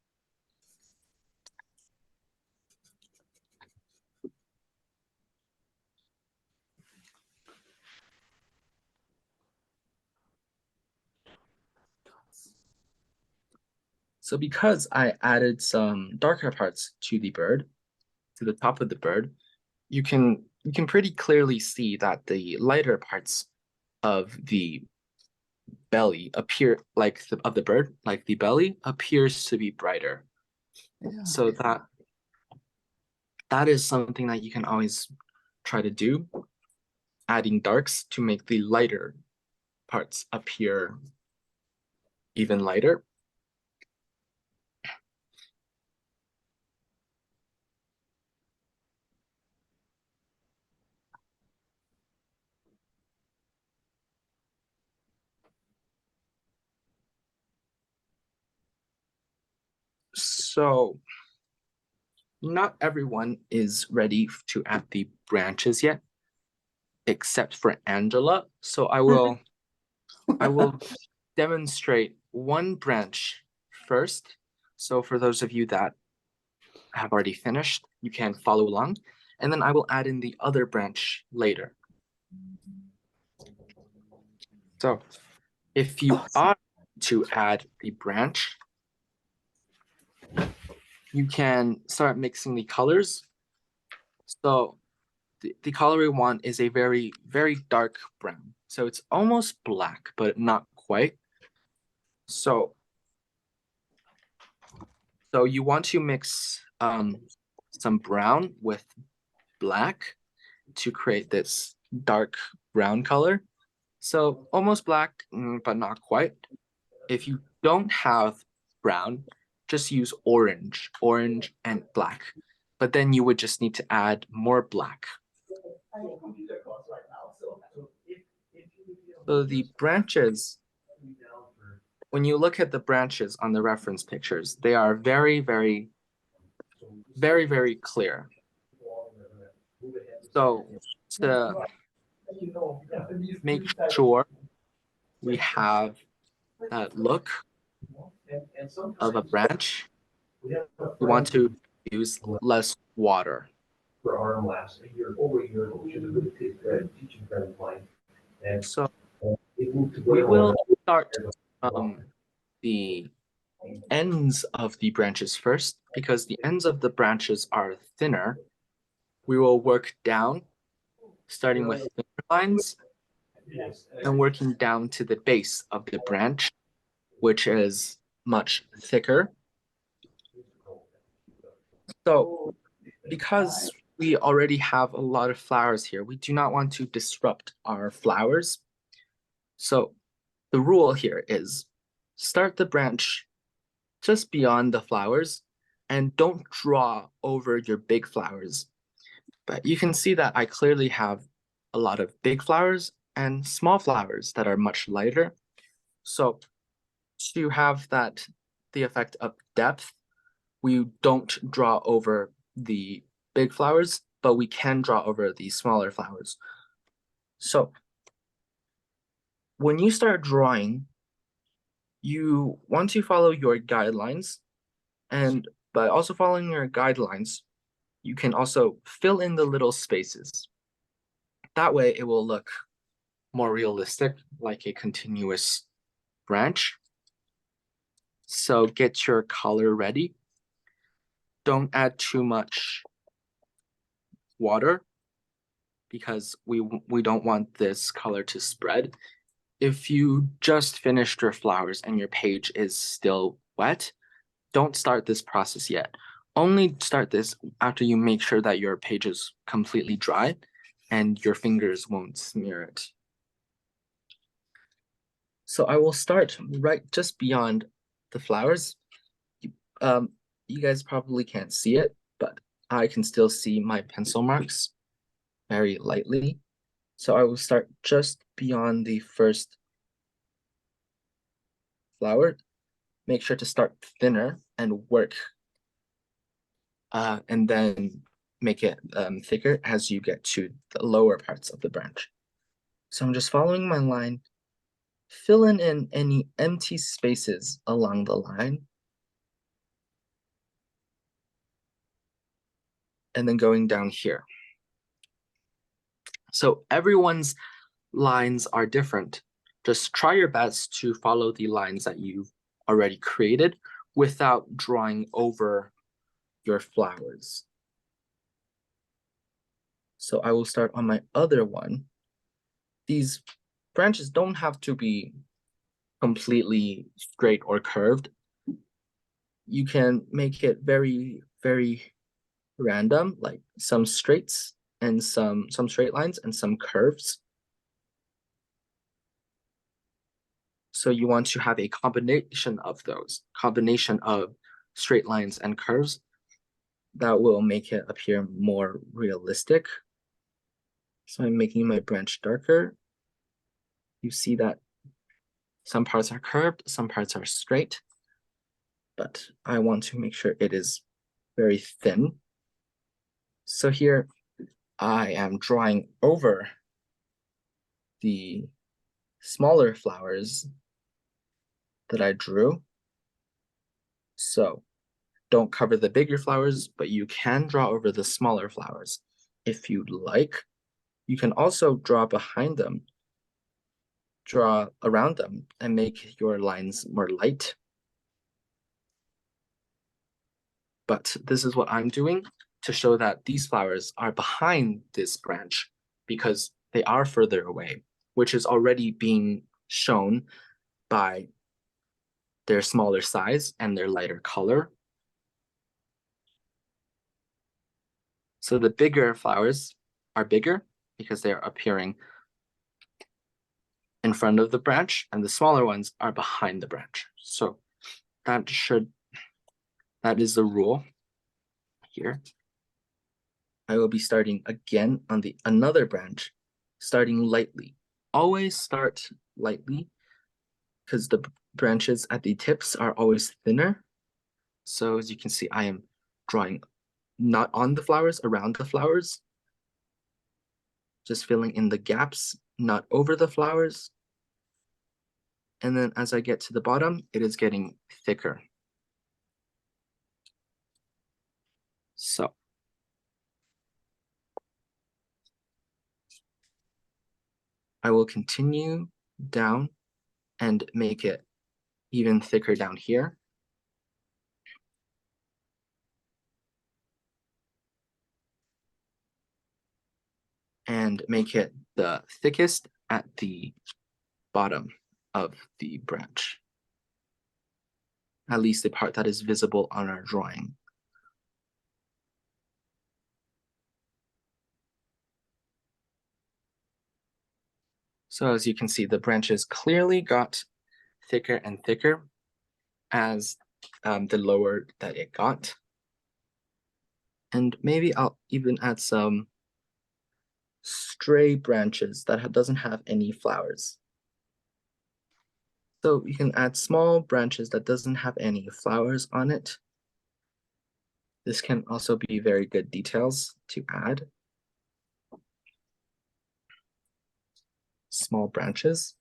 Speaker 1: So because I added some darker parts to the bird, to the top of the bird, you can pretty clearly see that the lighter parts of the belly appear of the bird, like the belly appears to be brighter.
Speaker 2: Yeah.
Speaker 1: So that is something that you can always try to do, adding darks to make the lighter parts appear even lighter. So not everyone is ready to add the branches yet, except for Angela. So I will demonstrate one branch first. So for those of you that have already finished, you can follow along, and then I will add in the other branch later. So if you are to add the branch, you can start mixing the colors. So the color we want is a very, very dark brown. So it's almost black, but not quite. So you want to mix some brown with black to create this dark brown color. So almost black, but not quite. If you don't have brown, just use orange and black. But then you would just need to add more black. So the branches, when you look at the branches on the reference pictures, they are very, very, very, very clear. So to make sure we have that look of a branch, we want to use less water. So we will start from the ends of the branches first, because the ends of the branches are thinner. We will work down, starting with thinner lines and working down to the base of the branch, which is much thicker. So because we already have a lot of flowers here, we do not want to disrupt our flowers. So the rule here is start the branch just beyond the flowers and don't draw over your big flowers. But you can see that I clearly have a lot of big flowers and small flowers that are much lighter. So to have the effect of depth, we don't draw over the big flowers, but we can draw over the smaller flowers. So when you start drawing, you want to follow your guidelines, and by also following your guidelines, you can also fill in the little spaces. That way it will look more realistic, like a continuous branch. So get your color ready. Don't add too much water because we don't want this color to spread. If you just finished your flowers and your page is still wet, don't start this process yet. Only start this after you make sure that your page is completely dry and your fingers won't smear it. So I will start right just beyond the flowers. You guys probably can't see it, but I can still see my pencil marks very lightly. So I will start just beyond the first flower. Make sure to start thinner and work, and then make it thicker as you get to the lower parts of the branch. So I'm just following my line, filling in any empty spaces along the line, and then going down here. So everyone's lines are different. Just try your best to follow the lines that you've already created without drawing over your flowers. So I will start on my other one. These branches don't have to be completely straight or curved. You can make it very, very random, like some straights and some straight lines and some curves. So you want to have a combination of those, combination of straight lines and curves that will make it appear more realistic. So I'm making my branch darker. You see that some parts are curved, some parts are straight, but I want to make sure it is very thin. So here I am drawing over the smaller flowers that I drew. So don't cover the bigger flowers, but you can draw over the smaller flowers if you'd like. You can also draw behind them, draw around them, and make your lines more light. But this is what I'm doing to show that these flowers are behind this branch because they are further away, which is already being shown by their smaller size and their lighter color. So the bigger flowers are bigger because they're appearing in front of the branch, and the smaller ones are behind the branch. So that is the rule here. I will be starting again on another branch, starting lightly. Always start lightly because the branches at the tips are always thinner. So as you can see, I am drawing not on the flowers, around the flowers. Just filling in the gaps, not over the flowers. And then as I get to the bottom, it is getting thicker. So I will continue down and make it even thicker down here. And make it the thickest at the bottom of the branch. At least the part that is visible on our drawing. So as you can see, the branches clearly got thicker and thicker as the lower that it got. And maybe I'll even add some stray branches that doesn't have any flowers. So you can add small branches that doesn't have any flowers on it. This can also be very good details to add. Small branches.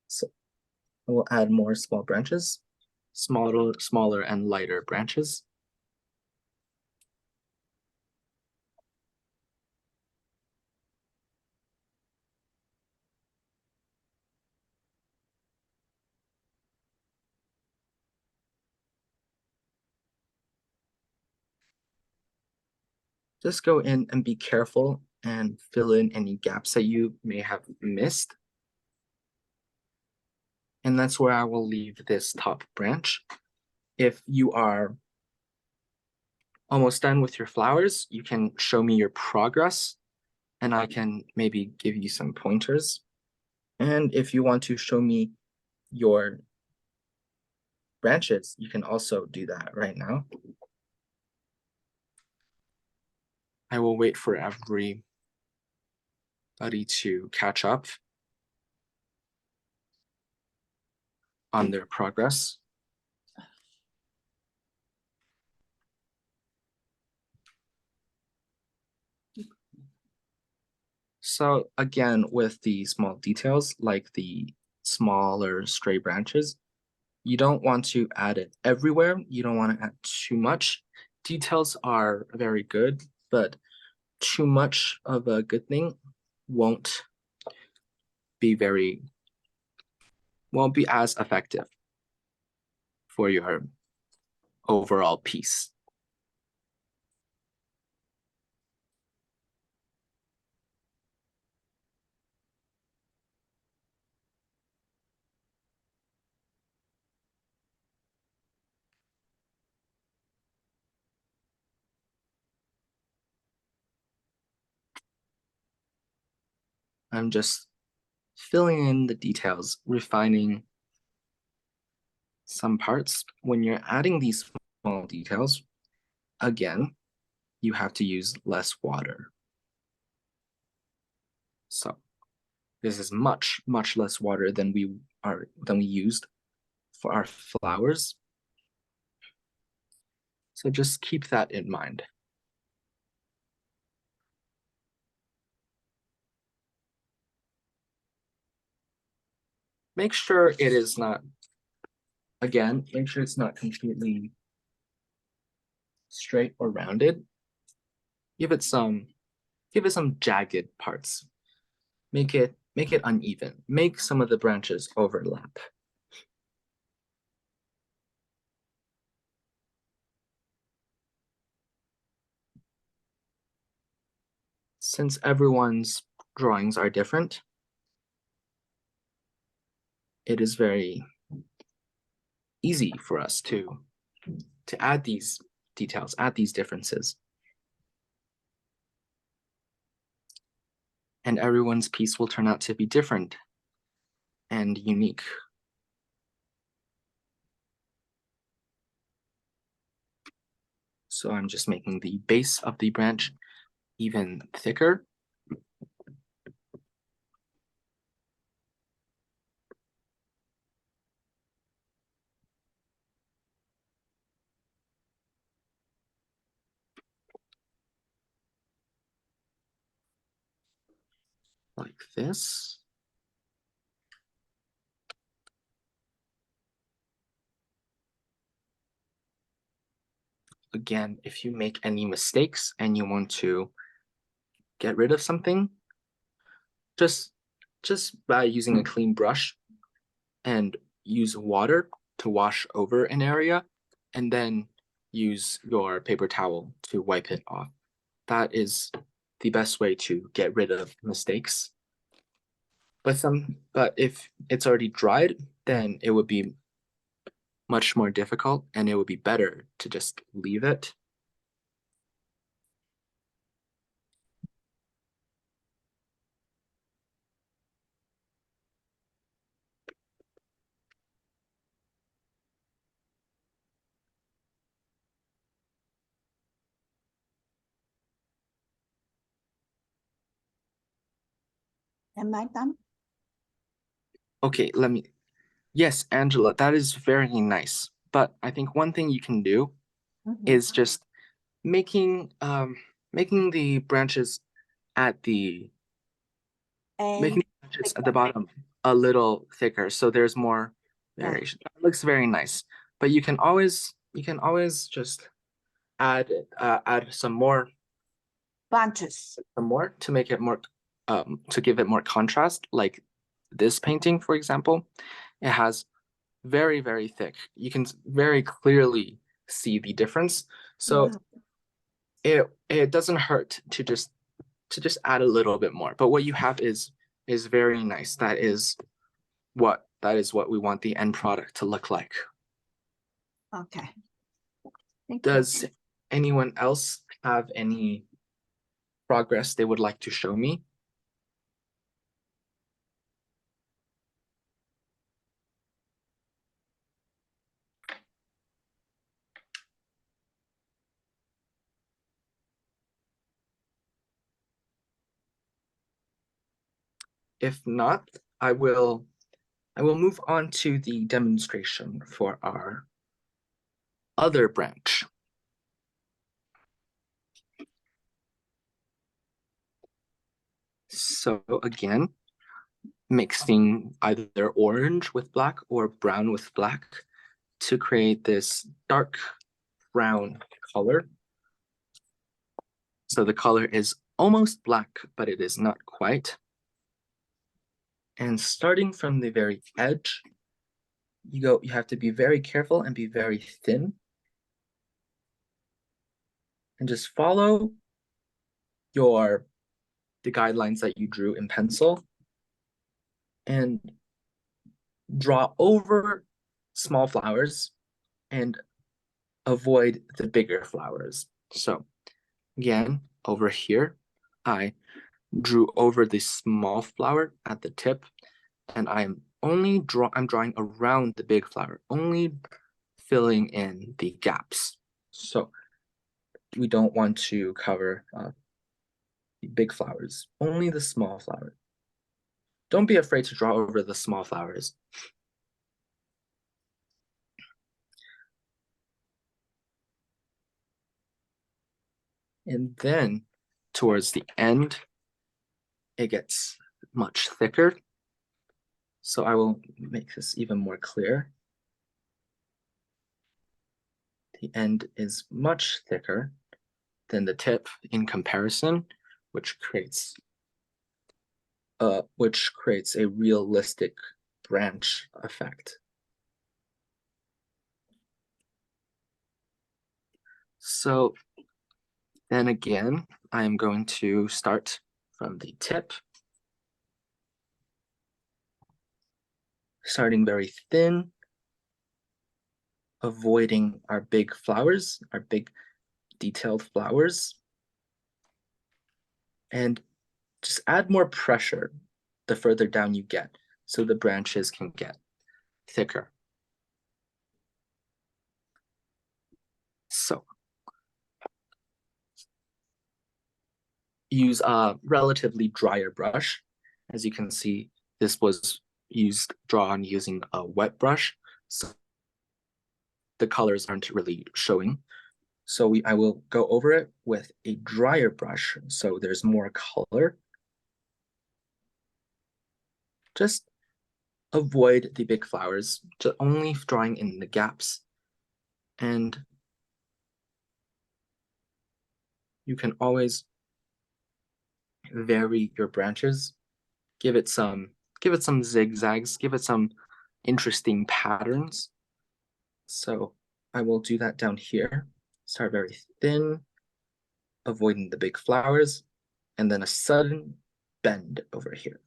Speaker 1: So I will add more small branches, smaller and lighter branches. Just go in and be careful and fill in any gaps that you may have missed. And that's where I will leave this top branch. If you are almost done with your flowers, you can show me your progress and I can maybe give you some pointers. And if you want to show me your branches, you can also do that right now. I will wait for everybody to catch up on their progress. So again, with the small details, like the smaller stray branches, you don't want to add it everywhere. You don't want to add too much. Details are very good, but too much of a good thing won't be as effective for your overall piece. I'm just filling in the details, refining some parts. When you're adding these small details, again, you have to use less water. So this is much less water than we used for our flowers. So just keep that in mind. Make sure it is not, again, make sure it's not completely straight or rounded. Give it some jagged parts. Make it uneven. Make some of the branches overlap. Since everyone's drawings are different, it is very easy for us to add these details, add these differences. And everyone's piece will turn out to be different and unique. So I'm just making the base of the branch even thicker. Like this. Again, if you make any mistakes and you want to get rid of something, just by using a clean brush and use water to wash over an area and then use your paper towel to wipe it off. That is the best way to get rid of mistakes. But if it's already dried, then it would be much more difficult and it would be better to just leave it.
Speaker 3: Am I done?
Speaker 1: Okay, yes, Angela, that is very nice. But I think one thing you can do is just making the branches at the
Speaker 3: And
Speaker 1: bottom a little thicker, so there's more variation. It looks very nice, but you can always just add some more
Speaker 3: Branches.
Speaker 1: to make it more to give it more contrast. Like this painting, for example, it has very, very thick. You can very clearly see the difference. So it doesn't hurt to just add a little bit more. But what you have is very nice. That is what we want the end product to look like.
Speaker 3: Okay. Thank
Speaker 1: Does
Speaker 3: you.
Speaker 1: anyone else have any progress they would like to show me? If not, I will move on to the demonstration for our other branch. So again, mixing either orange with black or brown with black to create this dark brown color. So the color is almost black, but it is not quite. And starting from the very edge, you have to be very careful and be very thin. And just follow the guidelines that you drew in pencil and draw over small flowers and avoid the bigger flowers. So again, over here, I drew over the small flower at the tip, and I'm drawing around the big flower, only filling in the gaps. So we don't want to cover the big flowers, only the small flower. Don't be afraid to draw over the small flowers. And then towards the end, it gets much thicker. So I will make this even more clear. The end is much thicker than the tip in comparison, which creates a realistic branch effect. So then again, I'm going to start from the tip, starting very thin, avoiding our big flowers, our big detailed flowers, and just add more pressure the further down you get, so the branches can get thicker. So use a relatively drier brush. As you can see, this was drawn using a wet brush, so the colors aren't really showing. So I will go over it with a drier brush, so there's more color. Just avoid the big flowers, just only drawing in the gaps. And you can always vary your branches, give it some zigzags, give it some interesting patterns. So I will do that down here. Start very thin, avoiding the big flowers, and then a sudden bend over here.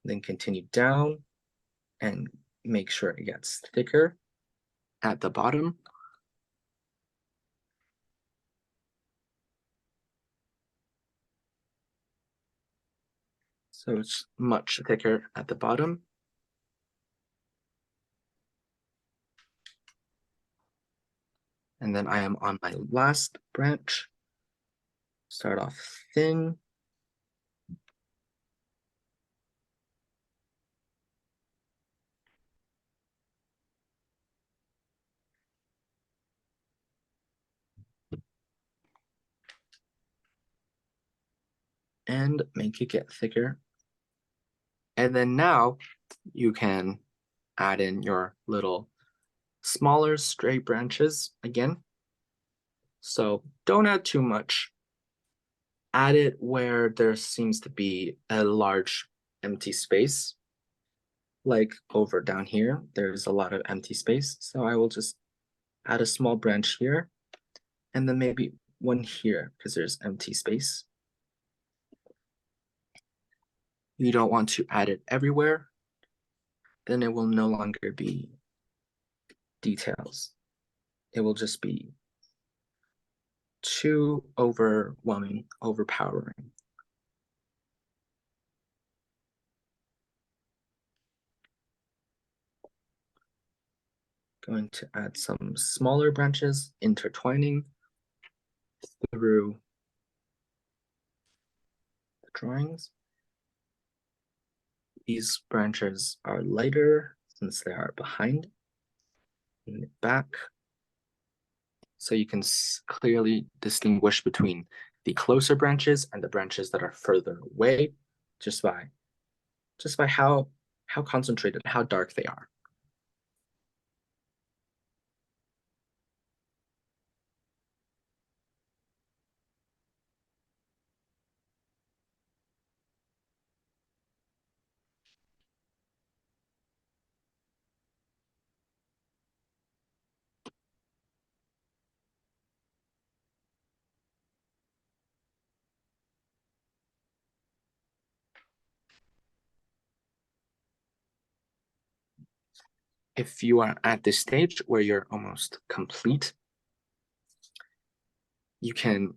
Speaker 1: Then continue down and make sure it gets thicker at the bottom. So it's much thicker at the bottom. And then I am on my last branch. Start off thin. and make it get thicker. And then now you can add in your little smaller straight branches again. So don't add too much. Add it where there seems to be a large empty space. Like over down here, there's a lot of empty space. So I will just add a small branch here, and then maybe one here because there's empty space. You don't want to add it everywhere, then it will no longer be details. It will just be too overwhelming, overpowering. Going to add some smaller branches intertwining through the drawings. These branches are lighter since they are behind in the back. So you can clearly distinguish between the closer branches and the branches that are further away just by how concentrated, how dark they are. If you are at this stage where you're almost complete, you can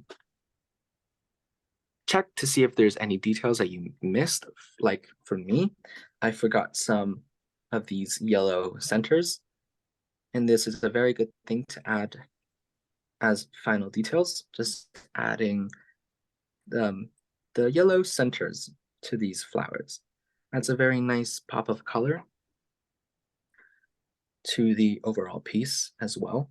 Speaker 1: check to see if there's any details that you missed. Like for me, I forgot some of these yellow centers, and this is a very good thing to add as final details, just adding the yellow centers to these flowers. That's a very nice pop of color to the overall piece as well.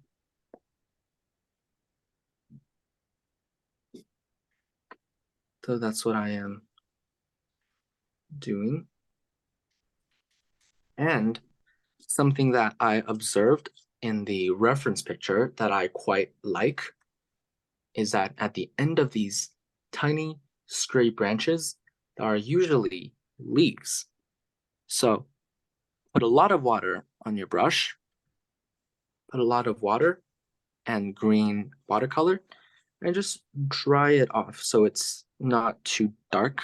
Speaker 1: So that's what I am doing. And something that I observed in the reference picture that I quite like is that at the end of these tiny stray branches, there are usually leaves. So put a lot of water on your brush, put a lot of water and green watercolor, and just dry it off so it's not too dark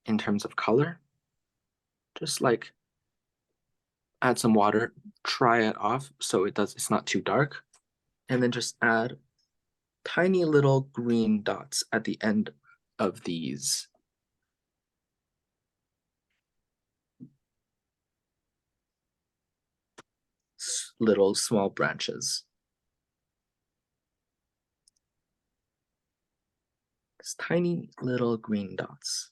Speaker 1: in terms of color. Just like add some water, dry it off so it's not too dark, and then just add tiny little green dots at the end of these little small branches. It's tiny little green dots.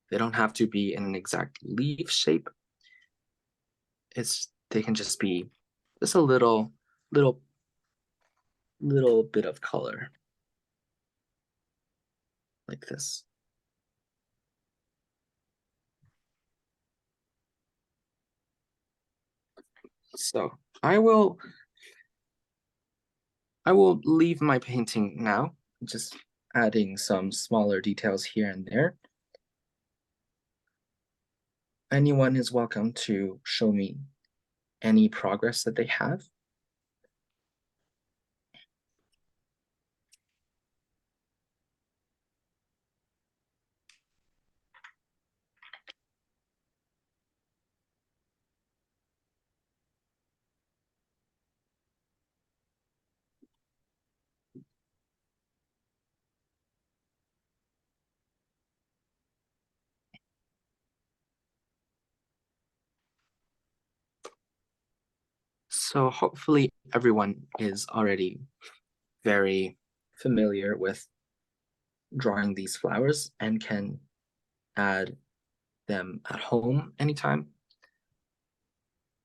Speaker 1: They don't have to be in an exact leaf shape. They can just be just a little bit of color like this. So I will leave my painting now, just adding some smaller details here and there. Anyone is welcome to show me any progress that they have. So hopefully everyone is already very familiar with drawing these flowers and can add them at home anytime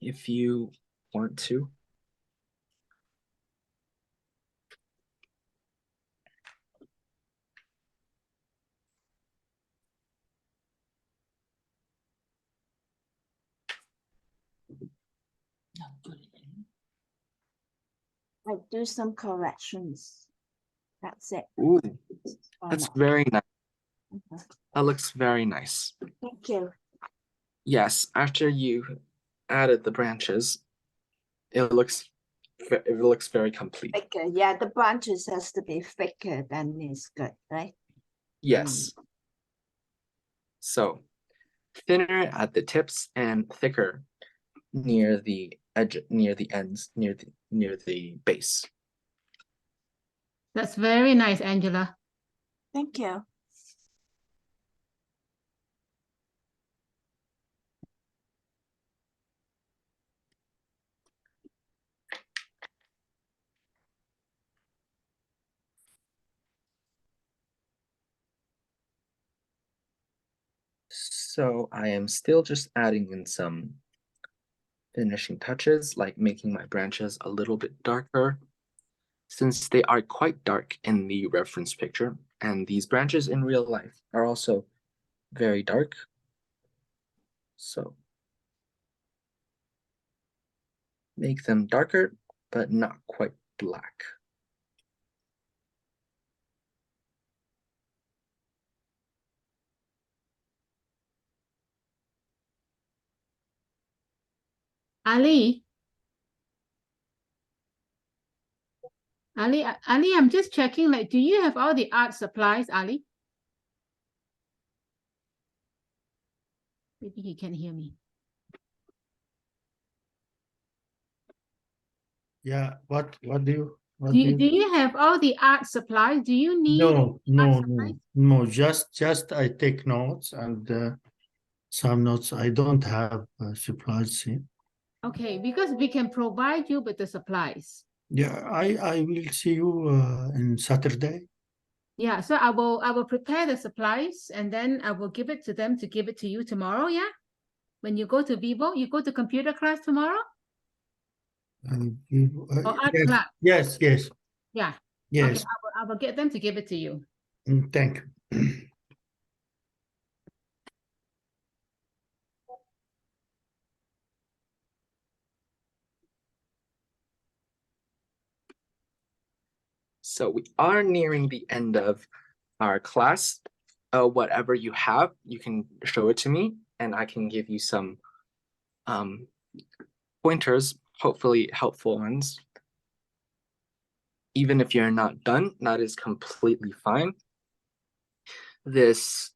Speaker 1: if you want to.
Speaker 3: I do some corrections. That's it.
Speaker 1: Ooh,
Speaker 3: Why
Speaker 1: that's
Speaker 3: not?
Speaker 1: very nice.
Speaker 3: Mhm.
Speaker 1: That looks very nice.
Speaker 3: Thank you.
Speaker 1: Yes, after you added the branches, it looks very complete.
Speaker 3: Thicker. Yeah, the branches has to be thicker, then it's good, right?
Speaker 1: Yes. So thinner at the tips and thicker near the edge, near the ends, near the base.
Speaker 4: That's very nice, Angela.
Speaker 3: Thank you.
Speaker 1: So I am still just adding in some finishing touches, like making my branches a little bit darker, since they are quite dark in the reference picture, and these branches in real life are also very dark. So make them darker, but not quite black.
Speaker 4: Ali, I'm just checking, like, do you have all the art supplies, Ali? Maybe he can hear me.
Speaker 5: Yeah, what do
Speaker 4: Do you have all the art supplies? Do you need
Speaker 5: no,
Speaker 4: art supplies?
Speaker 5: no, just I take notes and some notes. I don't have supplies here.
Speaker 4: Okay, because we can provide you with the supplies.
Speaker 5: Yeah, I will see you in Saturday.
Speaker 4: Yeah, so I will prepare the supplies and then I will give it to them to give it to you tomorrow, yeah? When you go to Vivo, you go to computer class tomorrow? Or art
Speaker 5: Yes,
Speaker 4: class?
Speaker 5: yes,
Speaker 4: Yeah.
Speaker 5: yes.
Speaker 4: Okay, I will get them to give it to you.
Speaker 5: Thank you.
Speaker 1: So we are nearing the end of our class. Whatever you have, you can show it to me, and I can give you some pointers, hopefully helpful ones. Even if you're not done, that is completely fine. This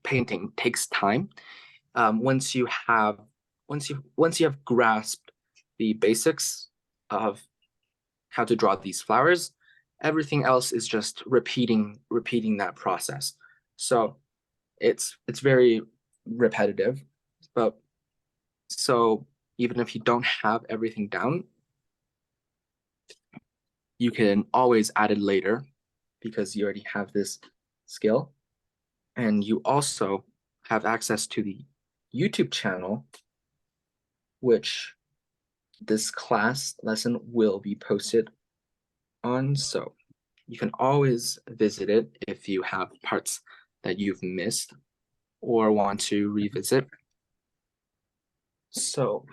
Speaker 1: painting takes time. Once you have grasped the basics of how to draw these flowers, everything else is just repeating that process. So it's very repetitive, but so even if you don't have everything down, you can always add it later because you already have this skill. And you also have access to the YouTube channel, which this class lesson will be posted on. So you can always visit it if you have parts that you've missed or want to revisit. So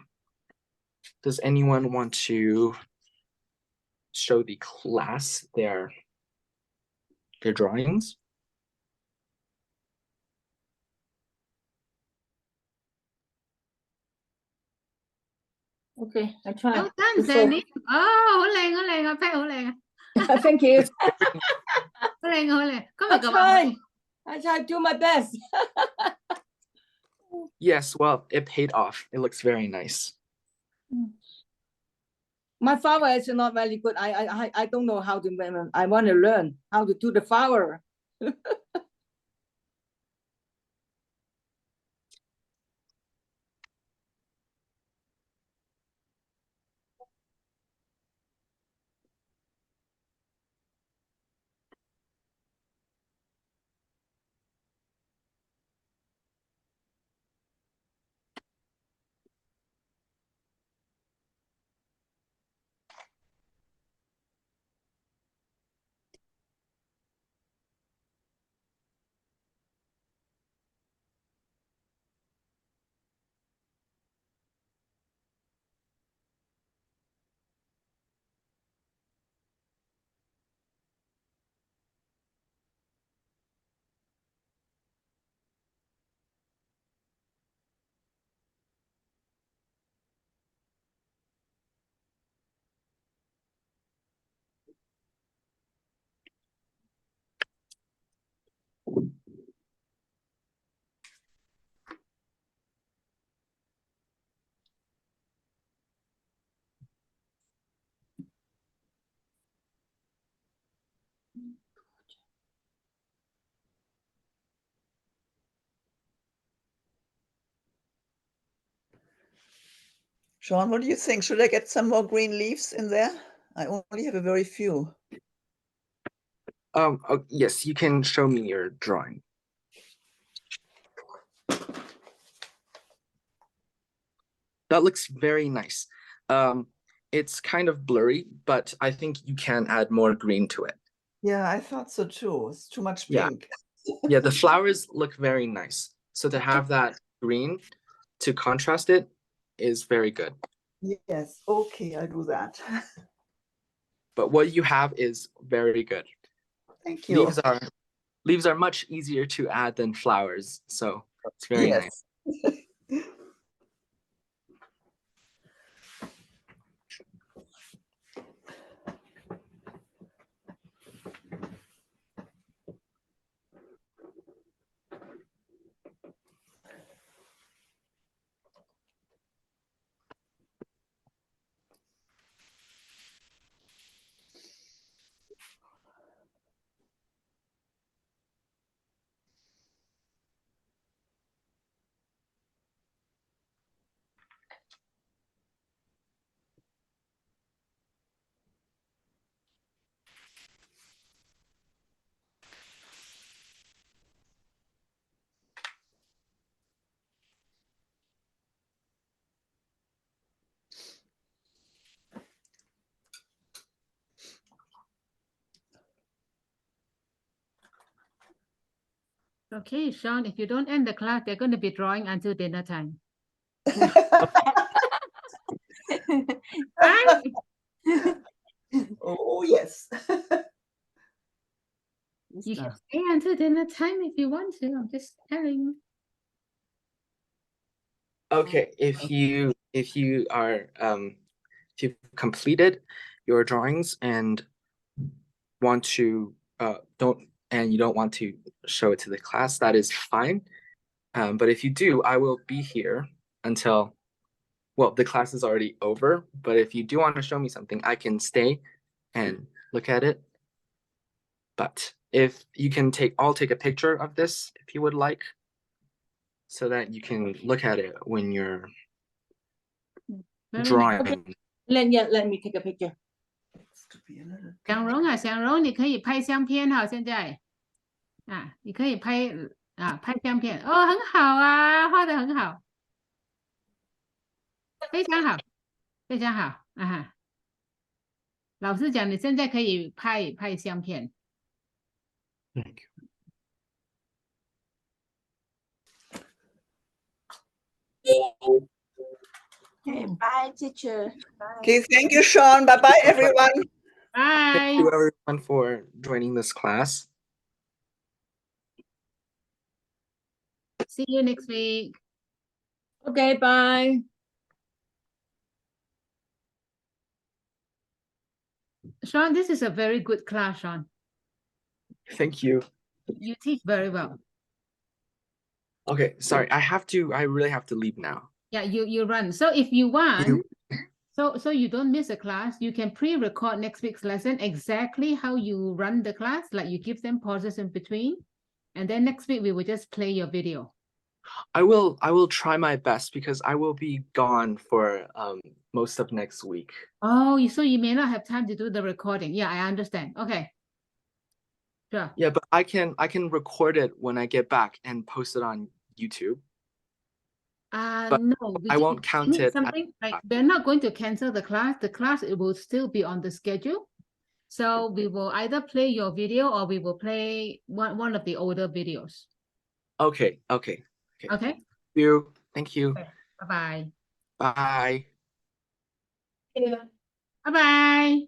Speaker 1: does anyone want to show the class their drawings?
Speaker 6: Okay, I try.
Speaker 4: Well done,
Speaker 6: It's so-
Speaker 4: Sandy. Oh, hổ làng, phát hổ làng.
Speaker 6: Thank you.
Speaker 4: Hổ làng. Có
Speaker 6: I
Speaker 4: mày cậu bằng
Speaker 6: try. I try to do my best.
Speaker 1: Yes, well, it paid off. It looks very nice.
Speaker 6: My flower is not very good. I don't know how to. I want to learn how to do the flower.
Speaker 2: Sean, what do you think? Should I get some more green leaves in there? I only have a very few.
Speaker 1: Oh, yes, you can show me your drawing. That looks very nice. It's kind of blurry, but I think you can add more green to it.
Speaker 2: Yeah, I thought so too. It's too much
Speaker 1: Yeah.
Speaker 2: pink.
Speaker 1: Yeah, the flowers look very nice. So to have that green to contrast it is very good.
Speaker 2: Yes, okay, I'll do that.
Speaker 1: But what you have is very good.
Speaker 2: Thank you.
Speaker 1: Leaves are much easier to add than flowers, so it's very nice.
Speaker 2: Yes.
Speaker 4: Okay, Sean, if you don't end the class, they're going to be drawing until dinner time. Right?
Speaker 2: Oh, yes.
Speaker 4: You can stay until dinner time if you want to. I'm just telling.
Speaker 1: Okay, if you've completed your drawings and want to you don't want to show it to the class, that is fine. But if you do, I will be here until, well, the class is already over, but if you do want to show me something, I can stay and look at it. But if you can I'll take a picture of this if you would like, so that you can look at it when you're
Speaker 4: Very
Speaker 1: drawing.
Speaker 6: Let me take a picture.
Speaker 4: 祥荣啊，祥荣，你可以拍相片哈，现在啊，你可以拍相片哦，很好啊，画的很好，非常好，非常好啊哈。老师讲，你现在可以拍相片。
Speaker 5: Thank you.
Speaker 3: Okay, bye, teacher. Bye.
Speaker 2: Okay, thank you, Sean. Bye-bye, everyone.
Speaker 4: Bye.
Speaker 1: Thank you everyone for joining this class.
Speaker 4: See you next week.
Speaker 6: Okay, bye.
Speaker 4: Sean, this is a very good class, Sean.
Speaker 1: Thank you.
Speaker 4: You teach very well.
Speaker 1: Okay, sorry, I really have to leave now.
Speaker 4: Yeah, you run. So if you want, so you don't miss a class, you can pre-record next week's lesson exactly how you run the class, like you give them pauses in between. And then next week we will just play your video.
Speaker 1: I will try my best because I will be gone for most of next week.
Speaker 4: Oh, so you may not have time to do the recording. Yeah, I understand. Okay. Sure.
Speaker 1: Yeah, but I can record it when I get back and post it on YouTube. But
Speaker 4: No,
Speaker 1: I won't count it.
Speaker 4: Something like they're not going to cancel the class. The class, it will still be on the schedule. So we will either play your video or we will play one of the older videos.
Speaker 1: Okay.
Speaker 4: Okay.
Speaker 1: Thank you.
Speaker 4: Bye-bye.
Speaker 1: Bye.
Speaker 4: Bye-bye.